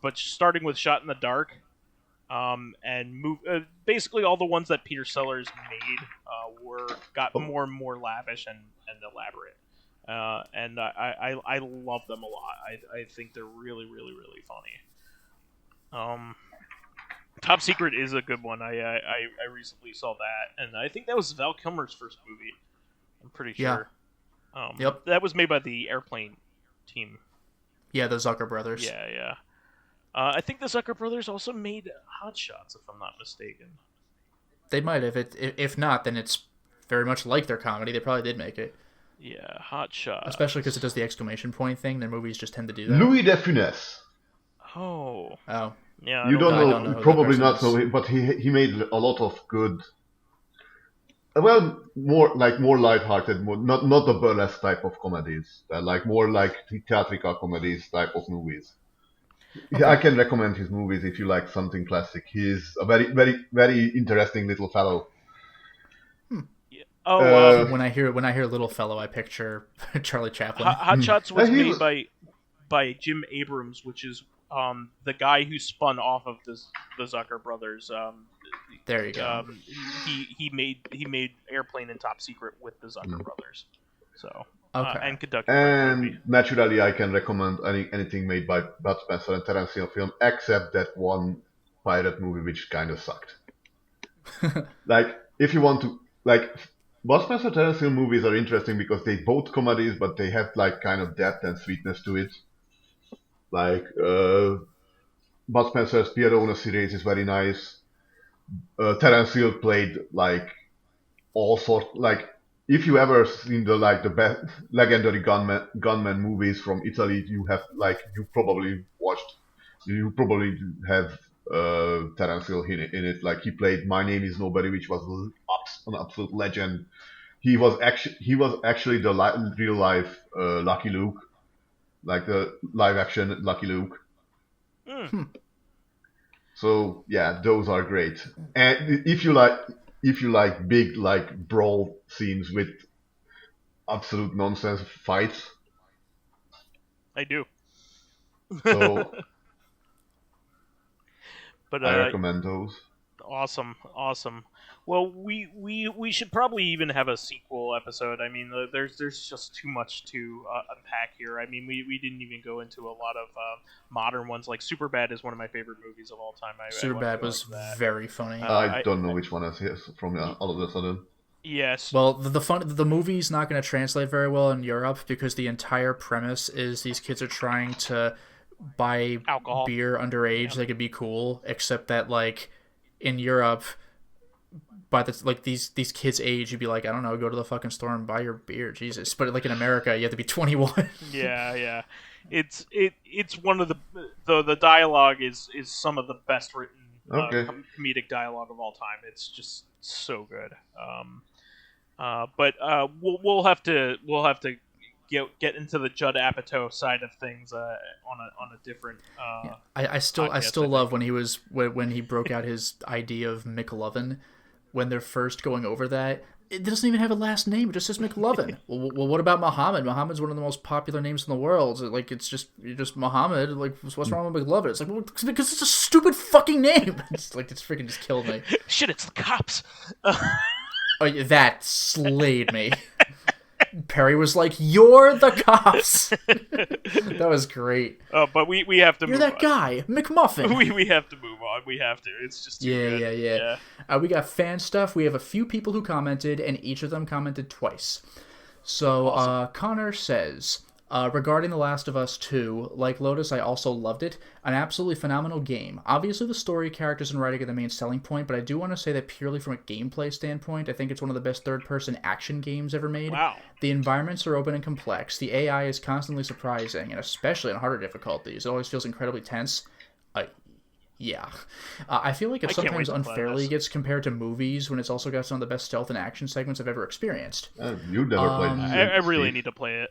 But starting with Shot in the Dark, and basically all the ones that Peter Sellers made got more and more lavish and elaborate. And I love them a lot. I think they're really, really, really funny. Top Secret is a good one. I recently saw that, and I think that was Val Kilmer's first movie. I'm pretty sure. Yep. That was made by the Airplane team. Yeah, the Zucker brothers. Yeah. I think the Zucker brothers also made Hot Shots, if I'm not mistaken. They might have. If not, then it's very much like their comedy. They probably did make it. Yeah, Hot Shots. Especially because it does the exclamation point thing. Their movies just tend to do that. Louis de Funès. Oh. Yeah. You don't know probably not so, but he made a lot of good. Well, more lighthearted, not the burlesque type of comedies. More like theatrical comedies type of movies. Okay. I can recommend his movies if you like something classic. He's a very, very, very interesting little fellow. When I hear little fellow, I picture Charlie Chaplin. Hot Shots was made by Jim Abrams, which is the guy who spun off of the Zucker brothers. There you go. He made Airplane and Top Secret with the Zucker brothers. So and Kentucky. And naturally, I can recommend anything made by Bud Spencer and Terence Hill film, except that one pirate movie which kind of sucked. If you want to Bud Spencer Terence Hill movies are interesting because they both comedies, but they have kind of depth and sweetness to it. Bud Spencer's Pierrot series is very nice. Terence Hill played all sorts. If you ever seen the best legendary gunman movies from Italy, you have you probably have Terence Hill in it. He played My Name Is Nobody, which was an absolute legend. He was actually the real life Lucky Luke, the live action Lucky Luke. So yeah, those are great. And if you like big brawl scenes with absolute nonsense fights, I do. So but I recommend those. Awesome. Well, we should probably even have a sequel episode. I mean, there's just too much to unpack here. I mean, we didn't even go into a lot of modern ones. Like Superbad is one of my favorite movies of all time. Superbad was very funny. I don't know which one is his from all of a sudden. Yes. Well, the movie's not going to translate very well in Europe because the entire premise is these kids are trying to buy alcohol, beer underage. They could be cool, except that like in Europe, by these kids' age, you'd be like, I don't know, go to the fucking store and buy your beer, Jesus. But like in America, you have to be 21. Yeah. It's one of the dialogue is some of the best written comedic dialogue of all time. It's just so good. But we'll have to get into the Judd Apatow side of things on a different. I still love when he broke out his idea of McLovin when they're first going over that. It doesn't even have a last name. It just says McLovin. well, what about Muhammad? Muhammad's one of the most popular names in the world. Like, you're just Muhammad. Like, what's wrong with McLovin? It's like, well, because it's a stupid fucking name. It's freaking just killed me. Shit, it's the cops. Oh, yeah, that slayed me. Perry was like, "You're the cops." That was great. But we have to. You're move that on. guy, McMuffin. We have to move on. We have to. It's just too good. Yeah. We got fan stuff. We have a few people who commented, and each of them commented twice. So awesome. Connor says, regarding The Last of Us 2, like Lotus, I also loved it. An absolutely phenomenal game. Obviously, the story, characters, and writing are the main selling point, but I do want to say that purely from a gameplay standpoint, I think it's one of the best third-person action games ever made. Wow. The environments are open and complex. The AI is constantly surprising, and especially on harder difficulties. It always feels incredibly tense. I feel like it sometimes unfairly gets compared to movies when it's also got some of the best stealth and action segments I've ever experienced. You never played it. I really need to play it.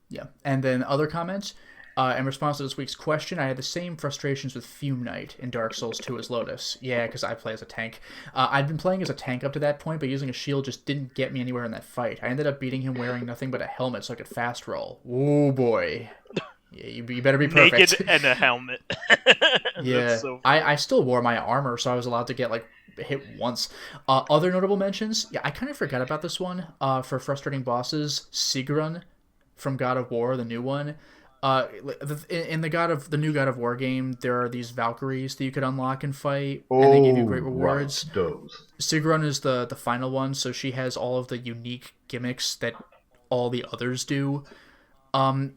Yeah, and then other comments. In response to this week's question, I had the same frustrations with Fume Knight in Dark Souls 2 as Lotus. Yeah, because I play as a tank. I'd been playing as a tank up to that point, but using a shield just didn't get me anywhere in that fight. I ended up beating him wearing nothing but a helmet so I could fast roll. Oh boy. Yeah, you better be perfect. Naked and a helmet. Yeah, so I still wore my armor, so I was allowed to get like hit once. Other notable mentions, I kind of forgot about this one. For frustrating bosses, Sigrun from God of War, the new one. In the new God of War game, there are these Valkyries that you could unlock and fight, and they give you great rewards. Right, those. Sigrun is the final one, so she has all of the unique gimmicks that all the others do.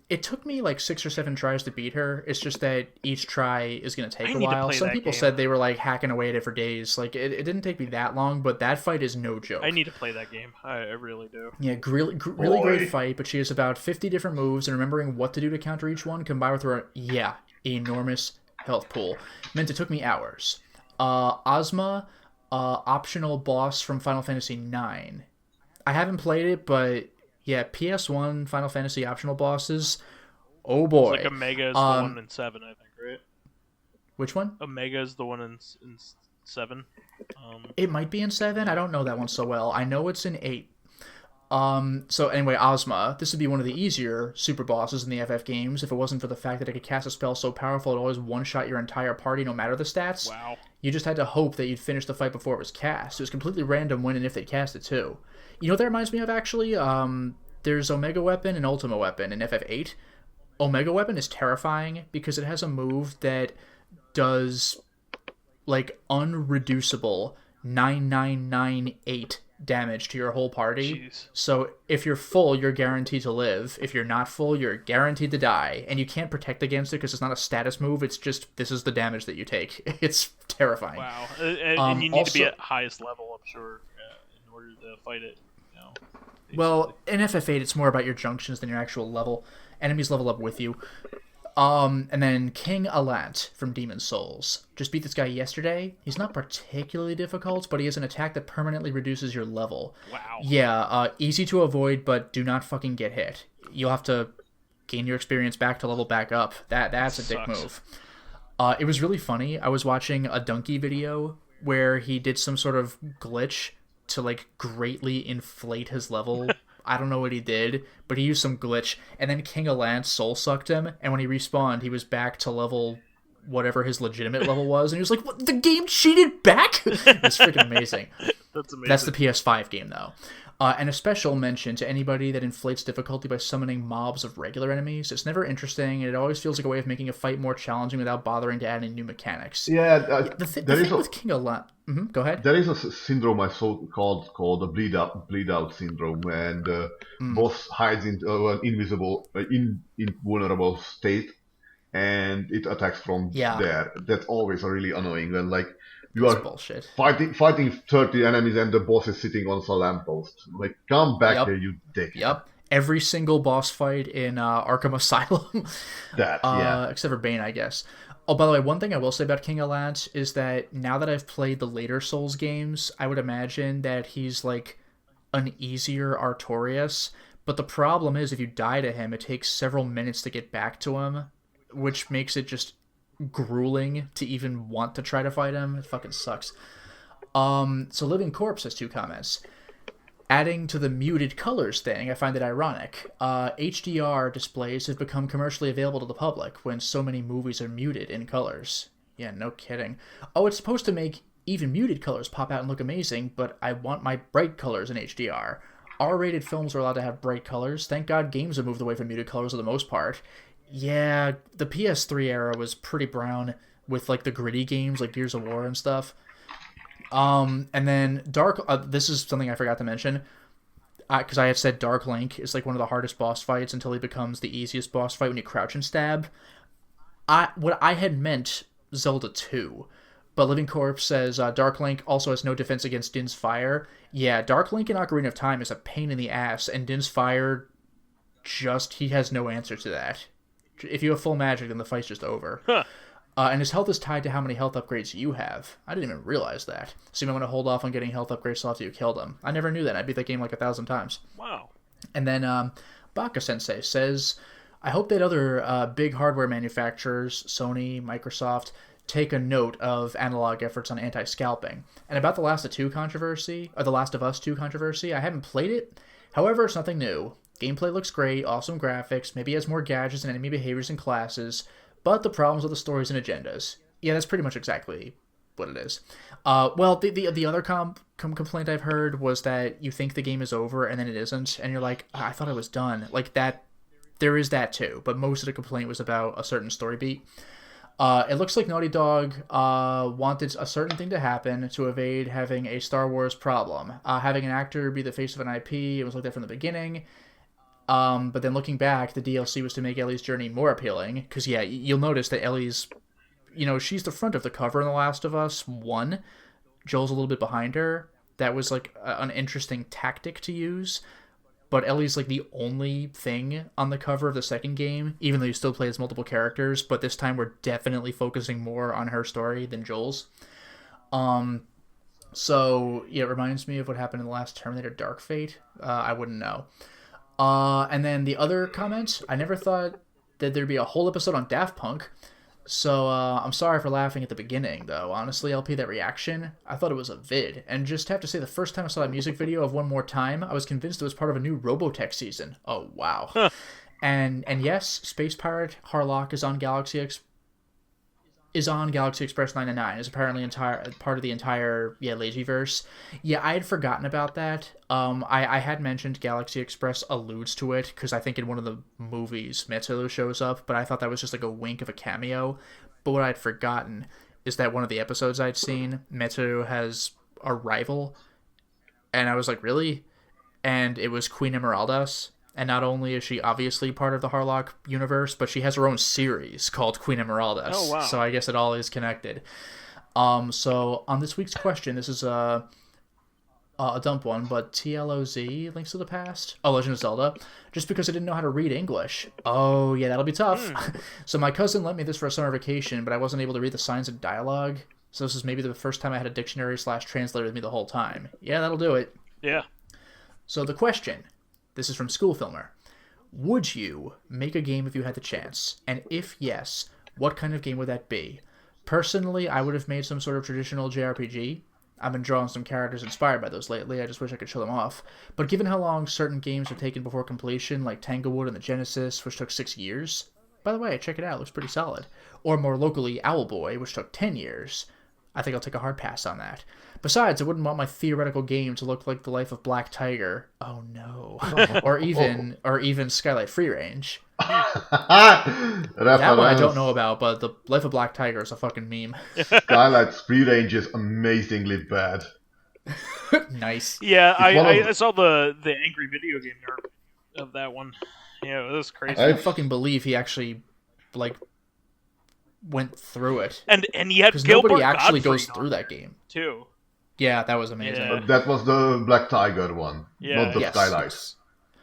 It took me like 6 or 7 tries to beat her. It's just that each try is going to take a while. Some people said they were like hacking away at it for days. Like it didn't take me that long, but that fight is no joke. I need to play that game. I really do. Yeah, really great fight, but she has about 50 different moves, and remembering what to do to counter each one combined with her, enormous health pool meant it took me hours. Ozma, optional boss from Final Fantasy IX. I haven't played it, but yeah, PS1 Final Fantasy optional bosses. Oh boy. It's like Omega is the one in 7, I think, right? Which one? Omega is the one in 7. It might be in 7. I don't know that one so well. I know it's in 8. So anyway, Ozma. This would be one of the easier super bosses in the FF games if it wasn't for the fact that it could cast a spell so powerful it always one-shot your entire party no matter the stats. Wow. You just had to hope that you'd finish the fight before it was cast. It was completely random when and if they'd cast it too. You know what that reminds me of, actually? There's Omega Weapon and Ultima Weapon in FF8. Omega Weapon is terrifying because it has a move that does, like, unreducible 9998 damage to your whole party. Jeez. So if you're full, you're guaranteed to live. If you're not full, you're guaranteed to die. And you can't protect against it because it's not a status move. It's just, this is the damage that you take. It's terrifying. Wow. And you need to be at highest level, I'm sure, in order to fight it. Well, in FF8, it's more about your junctions than your actual level. Enemies level up with you. And then King Alant from Demon's Souls. Just beat this guy yesterday. He's not particularly difficult, but he has an attack that permanently reduces your level. Wow. Yeah, easy to avoid, but do not fucking get hit. You'll have to gain your experience back to level back up. That's a dick move. It was really funny. I was watching a Donkey video where he did some sort of glitch to like greatly inflate his level. I don't know what he did, but he used some glitch, and then King Alant soul sucked him, and when he respawned, he was back to level whatever his legitimate level was, and he was like, "What? The game cheated back?" It's freaking amazing. That's amazing. That's the PS5 game, though. And a special mention to anybody that inflates difficulty by summoning mobs of regular enemies. It's never interesting, and it always feels like a way of making a fight more challenging without bothering to add any new mechanics. Yeah, the thing with King of Lion... go ahead. There is a syndrome I saw called the bleed out syndrome, when the boss hides into an invulnerable state, and it attacks from there. That's always really annoying when you are bullshit. fighting 30 enemies and the boss is sitting on a lamppost. Like, come back here, you dick. Yep. Every single boss fight in Arkham Asylum. Except for Bane, I guess. Oh, by the way, one thing I will say about King Allant is that now that I've played the later Souls games, I would imagine that he's like an easier Artorias. But the problem is, if you die to him, it takes several minutes to get back to him, which makes it just grueling to even want to try to fight him. It fucking sucks. So Living Corpse has 2 comments. Adding to the muted colors thing, I find it ironic. HDR displays have become commercially available to the public when so many movies are muted in colors. Yeah, no kidding. Oh, it's supposed to make even muted colors pop out and look amazing, but I want my bright colors in HDR. R-rated films are allowed to have bright colors. Thank God games have moved away from muted colors for the most part. Yeah, the PS3 era was pretty brown with like the gritty games like Gears of War and stuff. And then this is something I forgot to mention, because I had said Dark Link is like one of the hardest boss fights until he becomes the easiest boss fight when you crouch and stab. What I had meant Zelda 2, but Living Corpse says Dark Link also has no defense against Din's Fire. Yeah, Dark Link in Ocarina of Time is a pain in the ass, and Din's Fire, he has no answer to that. If you have full magic, then the fight's just over. Huh. And his health is tied to how many health upgrades you have. I didn't even realize that. So you might want to hold off on getting health upgrades till after you killed him. I never knew that. I beat that game like 1,000 times. Wow. And then Baka-sensei says, I hope that other big hardware manufacturers, Sony, Microsoft, take a note of analog efforts on anti-scalping. And about The Last of Us 2 controversy, I haven't played it. However, it's nothing new. Gameplay looks great, awesome graphics, maybe has more gadgets and enemy behaviors and classes, but the problems are the stories and agendas. Yeah, that's pretty much exactly what it is. Well, the other complaint I've heard was that you think the game is over and then it isn't, and you're like, I thought I was done. Like that, there is that too, but most of the complaint was about a certain story beat. It looks like Naughty Dog wanted a certain thing to happen to evade having a Star Wars problem. Having an actor be the face of an IP, it was like that from the beginning. But then looking back, the DLC was to make Ellie's journey more appealing. Because, yeah, you'll notice that Ellie's, she's the front of the cover in The Last of Us 1. Joel's a little bit behind her. That was, like, an interesting tactic to use. But Ellie's, like, the only thing on the cover of the second game, even though you still play as multiple characters. But this time we're definitely focusing more on her story than Joel's. So, yeah, it reminds me of what happened in the last Terminator Dark Fate. I wouldn't know. And then the other comment, I never thought that there'd be a whole episode on Daft Punk. So I'm sorry for laughing at the beginning, though. Honestly, LP, that reaction, I thought it was a vid. And just have to say, the first time I saw that music video of One More Time, I was convinced it was part of a new Robotech season. Oh, wow. Huh. And yes, Space Pirate Harlock is on Galaxy Express 999. Is apparently part of the entire Lazyverse. Yeah, I had forgotten about that. I had mentioned Galaxy Express alludes to it because I think in one of the movies Metsuru shows up, but I thought that was just like a wink of a cameo. But what I'd forgotten is that one of the episodes I'd seen, Metsuru has a rival, and I was like, really? And it was Queen Emeraldas. And not only is she obviously part of the Harlock universe, but she has her own series called Queen Emeraldas. Oh, wow. So I guess it all is connected. So on this week's question, this is a dump one, but TLOZ, Links to the Past? Oh, Legend of Zelda. Just because I didn't know how to read English. Oh, yeah, that'll be tough. So my cousin lent me this for a summer vacation, but I wasn't able to read the signs and dialogue. So this is maybe the first time I had a dictionary/translator with me the whole time. Yeah, that'll do it. Yeah. So the question... This is from School Filmer. Would you make a game if you had the chance? And if yes, what kind of game would that be? Personally, I would have made some sort of traditional JRPG. I've been drawing some characters inspired by those lately. I just wish I could show them off. But given how long certain games have taken before completion, like Tanglewood and the Genesis, which took 6 years, by the way, check it out. It looks pretty solid. Or more locally, Owlboy, which took 10 years. I think I'll take a hard pass on that. Besides, I wouldn't want my theoretical game to look like The Life of Black Tiger. Oh no. or even Skylight Free Range. That one I don't know about, but The Life of Black Tiger is a fucking meme. Skylight Free Range is amazingly bad. Nice. Yeah, I saw the Angry Video Game Nerd of that one. Yeah, it was crazy. I can't fucking believe he actually went through it. And he had Gilbert nobody actually Gottfried goes through that game too. Yeah, that was amazing. Yeah. That was the Black Tiger one, not the Skylight.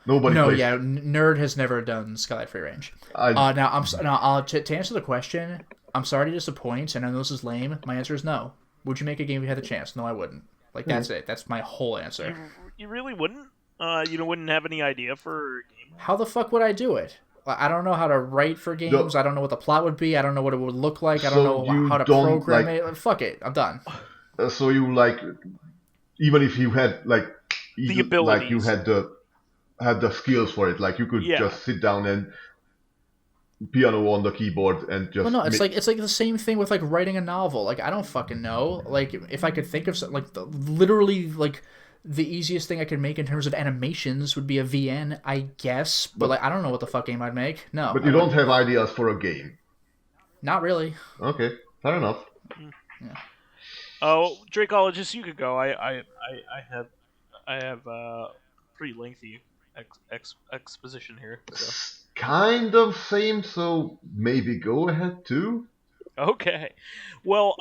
Nobody. No, plays. yeah, Nerd has never done Skylight Free Range. To answer the question, I'm sorry to disappoint, and I know this is lame. My answer is no. Would you make a game if you had the chance? No, I wouldn't. That's it. That's my whole answer. You really wouldn't? You wouldn't have any idea for a game? How the fuck would I do it? I don't know how to write for games. I don't know what the plot would be. I don't know what it would look like. I don't know how to program it. Fuck it. I'm done. So you even if you had the abilities, you had the skills for it, you could just sit down and piano on the keyboard and just. Well, no, it's like the same thing with writing a novel. I don't fucking know. If I could think of literally the easiest thing I could make in terms of animations would be a VN, I guess. But I don't know what the fuck game I'd make. No. But you don't have ideas for a game. Not really. Okay, fair enough. Yeah. Oh, Dracologist, you could go. I have pretty lengthy exposition here. So. Kind of same, so maybe go ahead too. Okay. Well,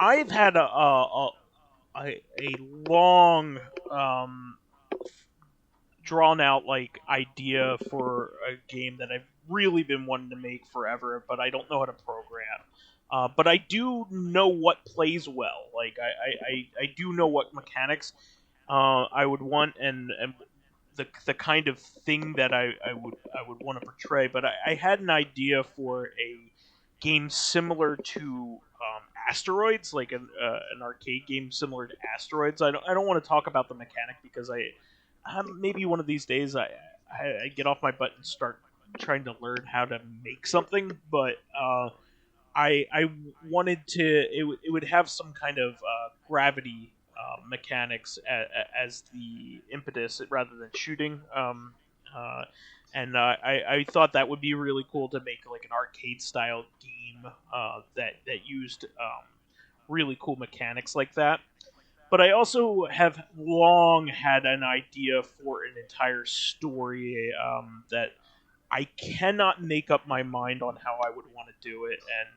I've had a long drawn out idea for a game that I've really been wanting to make forever, but I don't know how to program. But I do know what plays well. I do know what mechanics I would want and the kind of thing that I would want to portray. But I had an idea for a game similar to Asteroids, an arcade game similar to Asteroids. I don't want to talk about the mechanic because maybe one of these days I get off my butt and start trying to learn how to make something, but I wanted to. It would have some kind of gravity mechanics as the impetus rather than shooting. And I thought that would be really cool to make an arcade style game that used really cool mechanics like that. But I also have long had an idea for an entire story that I cannot make up my mind on how I would want to do it, and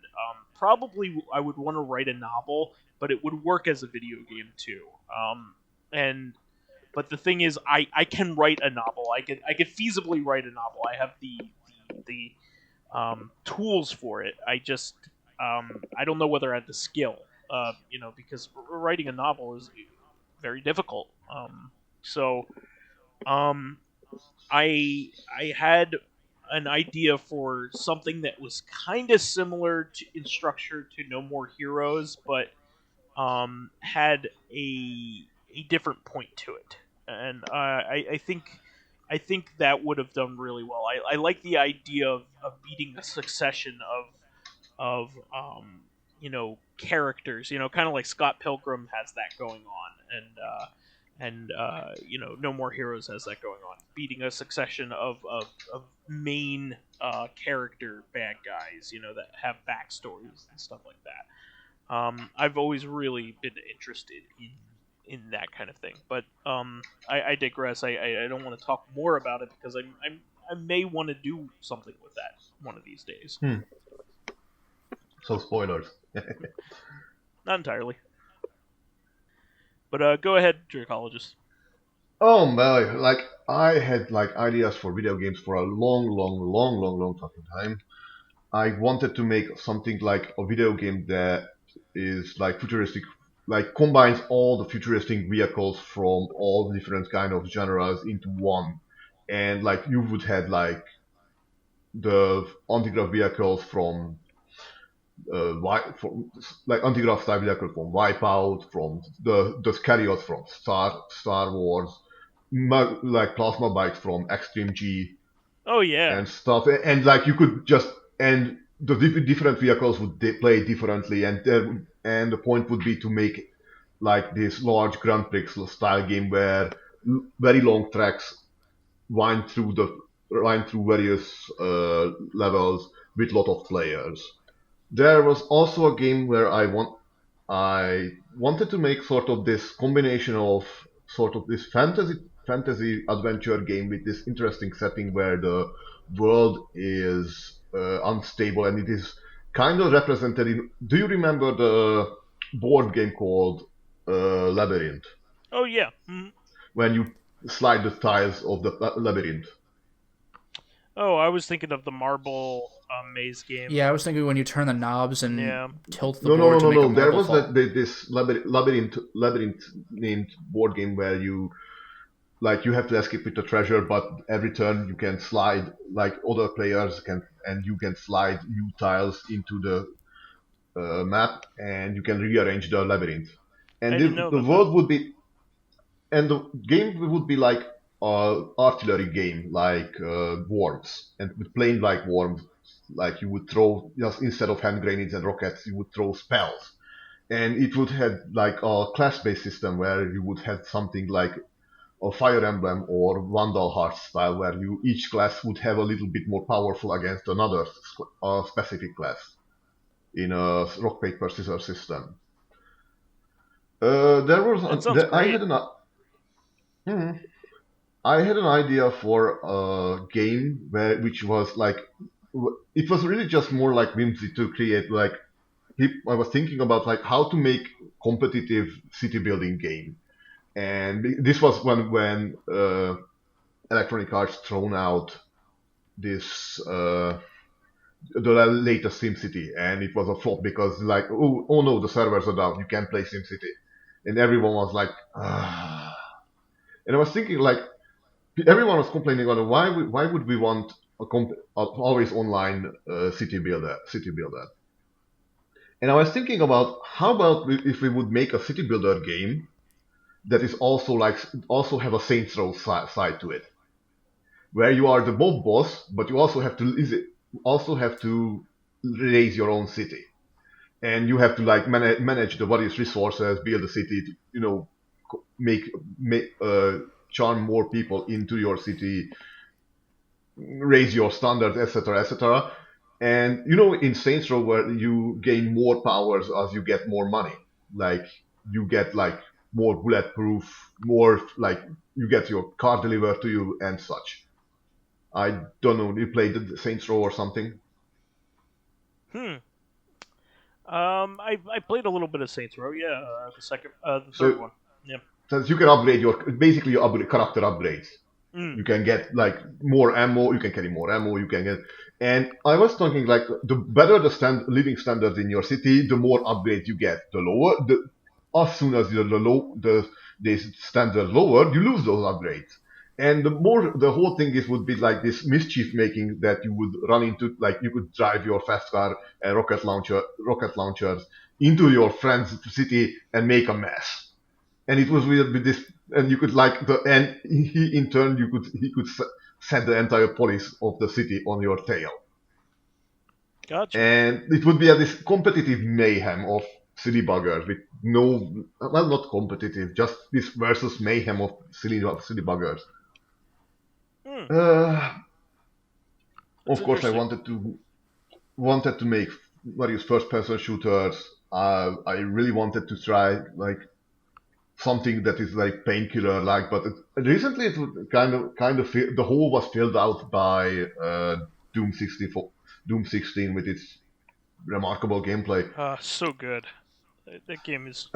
probably I would want to write a novel, but it would work as a video game too. But the thing is, I can write a novel. I could feasibly write a novel. I have the tools for it. I just I don't know whether I have the skill. Because writing a novel is very difficult. I had an idea for something that was kind of similar in structure to No More Heroes, but had a different point to it, and I think that would have done really well. I like the idea of beating a succession of characters, kind of like Scott Pilgrim has that going on, and No More Heroes has that going on, beating a succession of main character bad guys, that have backstories and stuff like that. I've always really been interested in that kind of thing, but I digress. I don't want to talk more about it because I may want to do something with that one of these days. So spoilers. Not entirely. But go ahead, Dracologist. Oh man, I had ideas for video games for a long fucking time. I wanted to make something like a video game that is futuristic, combines all the futuristic vehicles from all the different kind of genres into one, and you would have the anti-grav vehicles from anti-grav style vehicle from Wipeout, from the Scarios from Star Wars, plasma bikes from Extreme G, Oh yeah. And stuff, and like you could just and the different vehicles would play differently, and the point would be to make like this large Grand Prix style game where very long tracks wind through various levels with lot of players. There was also a game where I wanted to make sort of this combination of sort of this fantasy adventure game with this interesting setting where the world is unstable, and it is kind of represented in. Do you remember the board game called Labyrinth? Oh yeah. Mm-hmm. When you slide the tiles of the labyrinth. Oh, I was thinking of the marble maze game. Yeah, I was thinking when you turn the knobs and tilt the No. board to make a There marble was fall. this labyrinth named board game where you have to escape with the treasure, but every turn you can slide like other players can, and you can slide new tiles into the map, and you can rearrange the labyrinth. And I didn't know the about world would be, and the game would be like artillery game, like worms, and with playing like worms, like you would throw just instead of hand grenades and rockets, you would throw spells, and it would have like a class-based system where you would have something like a Fire Emblem or Vandal Hearts style, where each class would have a little bit more powerful against another specific class in a rock paper scissors system. There was that sounds great. I had an idea for a game which was like, it was really just more like whimsy to create like. I was thinking about like how to make competitive city building game, and this was when Electronic Arts thrown out this the latest SimCity, and it was a flop because like oh no, the servers are down, you can't play SimCity, and everyone was like, ah. And I was thinking like. Everyone was complaining about why would we want a always online city builder, and I was thinking about how about if we would make a city builder game that is also have a Saints Row side to it, where you are the mob boss, but you also have to raise your own city, and you have to like manage the various resources, build a city, make charm more people into your city, raise your standards, etc., etc. And in Saints Row, where you gain more powers as you get more money, like you get like more bulletproof, more like you get your car delivered to you and such. I don't know. You played the Saints Row or something? I played a little bit of Saints Row. Yeah, the third one. Yeah. So you can upgrade character upgrades. You can get like more ammo. You can carry more ammo. You can get, and I was thinking like the better the living standards in your city, the more upgrades you get. The lower as soon as the standard lower, you lose those upgrades. And the whole thing would be like this mischief making that you would run into, like you could drive your fast car and rocket launchers into your friend's city and make a mess. And it was weird with this, and you could he could set the entire police of the city on your tail. Gotcha. And it would be this competitive mayhem of city buggers with not competitive, just this versus mayhem of city buggers. Of course, I wanted to make various first-person shooters. I really wanted to try like something that is like Painkiller like, but recently it would kind of the whole was filled out by Doom 16 with its remarkable gameplay. So good. That game is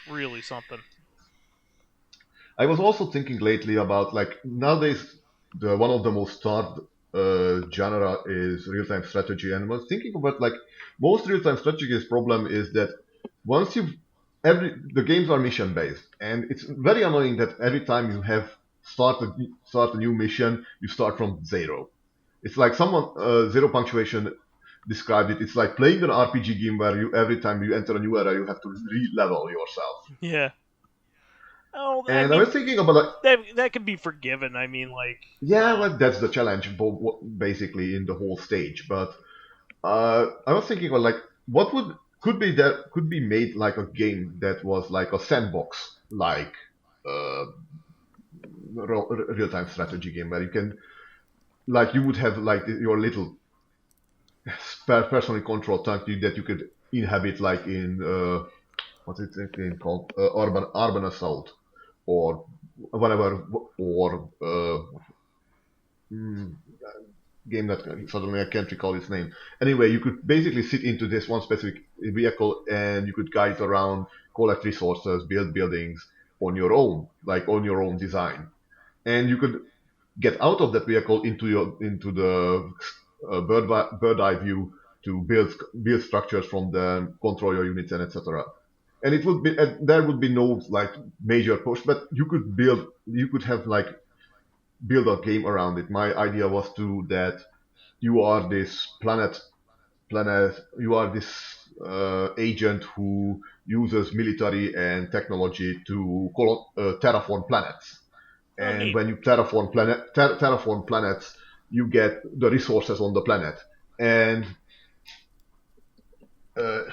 really something. I was also thinking lately about like nowadays one of the most starved genre is real-time strategy, and I was thinking about like most real-time strategy's problem is that once the games are mission based, and it's very annoying that every time you have start a new mission, you start from zero. It's like someone Zero Punctuation described it. It's like playing an RPG game where every time you enter a new area, you have to re-level yourself. Yeah. Oh, And I was thinking about that can be forgiven. I mean, well, that's the challenge, basically, in the whole stage. But I was thinking about what could be made like a game that was like a sandbox, like uh, real-time strategy game where you can you would have like your little personally controlled tank that you could inhabit like in what's it again called urban assault or whatever or mm, game that suddenly I can't recall its name. Anyway, you could basically sit into this one specific vehicle and you could guide around, collect resources, build buildings on your own, like on your own design, and you could get out of that vehicle into the bird eye view to build structures from them, control your units, and etc. And it would be there would be no like major push, but you could have like build a game around it. My idea was to that you are this you are this agent who uses military and technology to terraform planets. And when you terraform planets, you get the resources on the planet. And uh,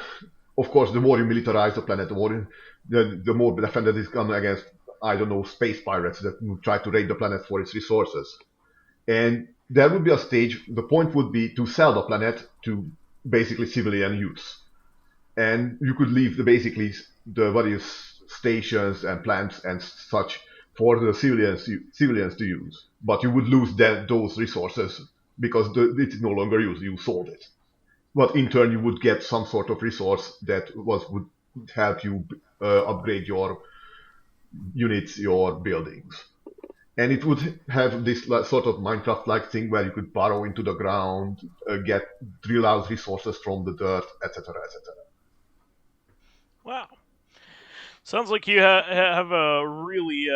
of course, the more you militarize the planet, the more defended is gone against, I don't know, space pirates that try to raid the planet for its resources. And there would be a stage, the point would be to sell the planet to basically civilian use. And you could leave basically the various stations and plants and such for the civilians to use. But you would lose those resources because it is no longer used, you sold it. But in turn, you would get some sort of resource that would help you upgrade your units, your buildings. And it would have this sort of Minecraft-like thing where you could burrow into the ground, drill out resources from the dirt, etc., etc. wow. Sounds like you have a really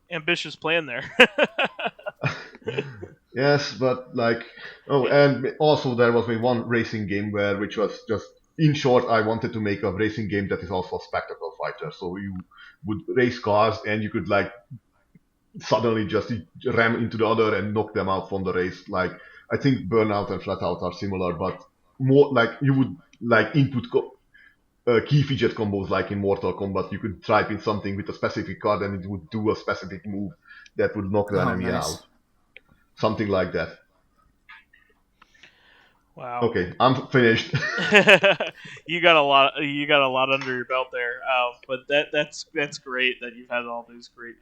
ambitious plan there. Yes, but and also there was one racing game which was just, in short, I wanted to make a racing game that is also a spectacle fighter. So you would race cars and you could suddenly just ram into the other and knock them out from the race. I think Burnout and Flatout are similar, but more you would input key fidget combos like in Mortal Kombat. You could type in something with a specific card and it would do a specific move that would knock the enemy out. Something like that. Wow. Okay, I'm finished. You got a lot under your belt there. But that's great that you've had all these great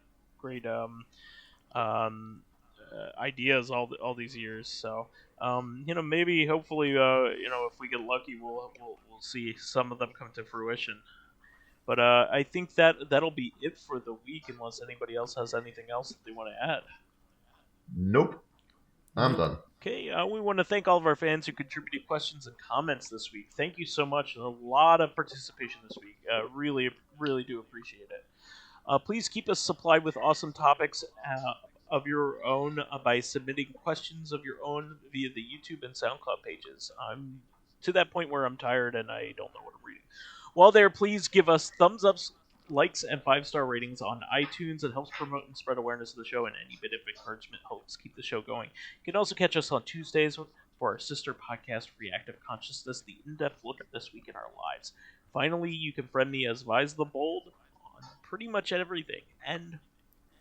ideas all these years. So maybe hopefully if we get lucky we'll see some of them come to fruition. But I think that'll be it for the week, unless anybody else has anything else that they want to add. Nope. I'm done. Okay, we want to thank all of our fans who contributed questions and comments this week. Thank you so much. A lot of participation this week. Really, really do appreciate it. Please keep us supplied with awesome topics of your own by submitting questions of your own via the YouTube and SoundCloud pages. I'm to that point where I'm tired and I don't know what I'm reading. While there, please give us thumbs ups, likes, and 5-star ratings on iTunes. It helps promote and spread awareness of the show, and any bit of encouragement helps keep the show going. You can also catch us on Tuesdays for our sister podcast, Reactive Consciousness, the in-depth look at this week in our lives. Finally, you can friend me as vysethebold on pretty much everything, and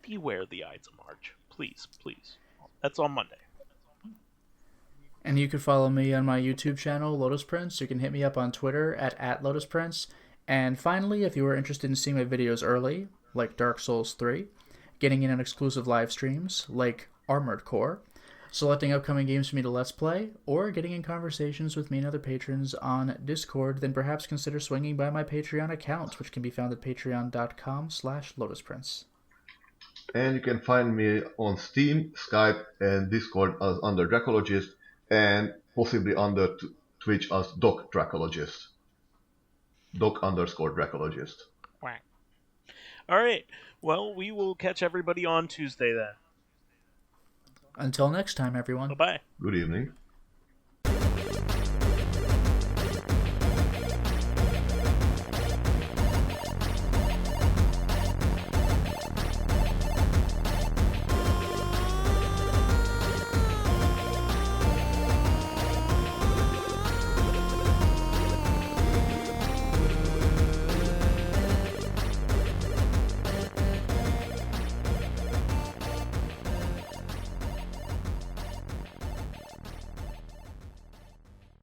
beware the Ides of March. Please, please. That's on Monday. And you can follow me on my YouTube channel, Lotus Prince. You can hit me up on Twitter at Lotus Prince. And finally, if you are interested in seeing my videos early, like Dark Souls 3, getting in on exclusive live streams, like Armored Core, selecting upcoming games for me to Let's Play, or getting in conversations with me and other patrons on Discord, then perhaps consider swinging by my Patreon account, which can be found at patreon.com/LotusPrince. And you can find me on Steam, Skype, and Discord as under Dracologist, and possibly under Twitch as Doc Dracologist. Doc_Dracologist. Whack. All right. Well, we will catch everybody on Tuesday then. Until next time, everyone. Bye-bye. Good evening.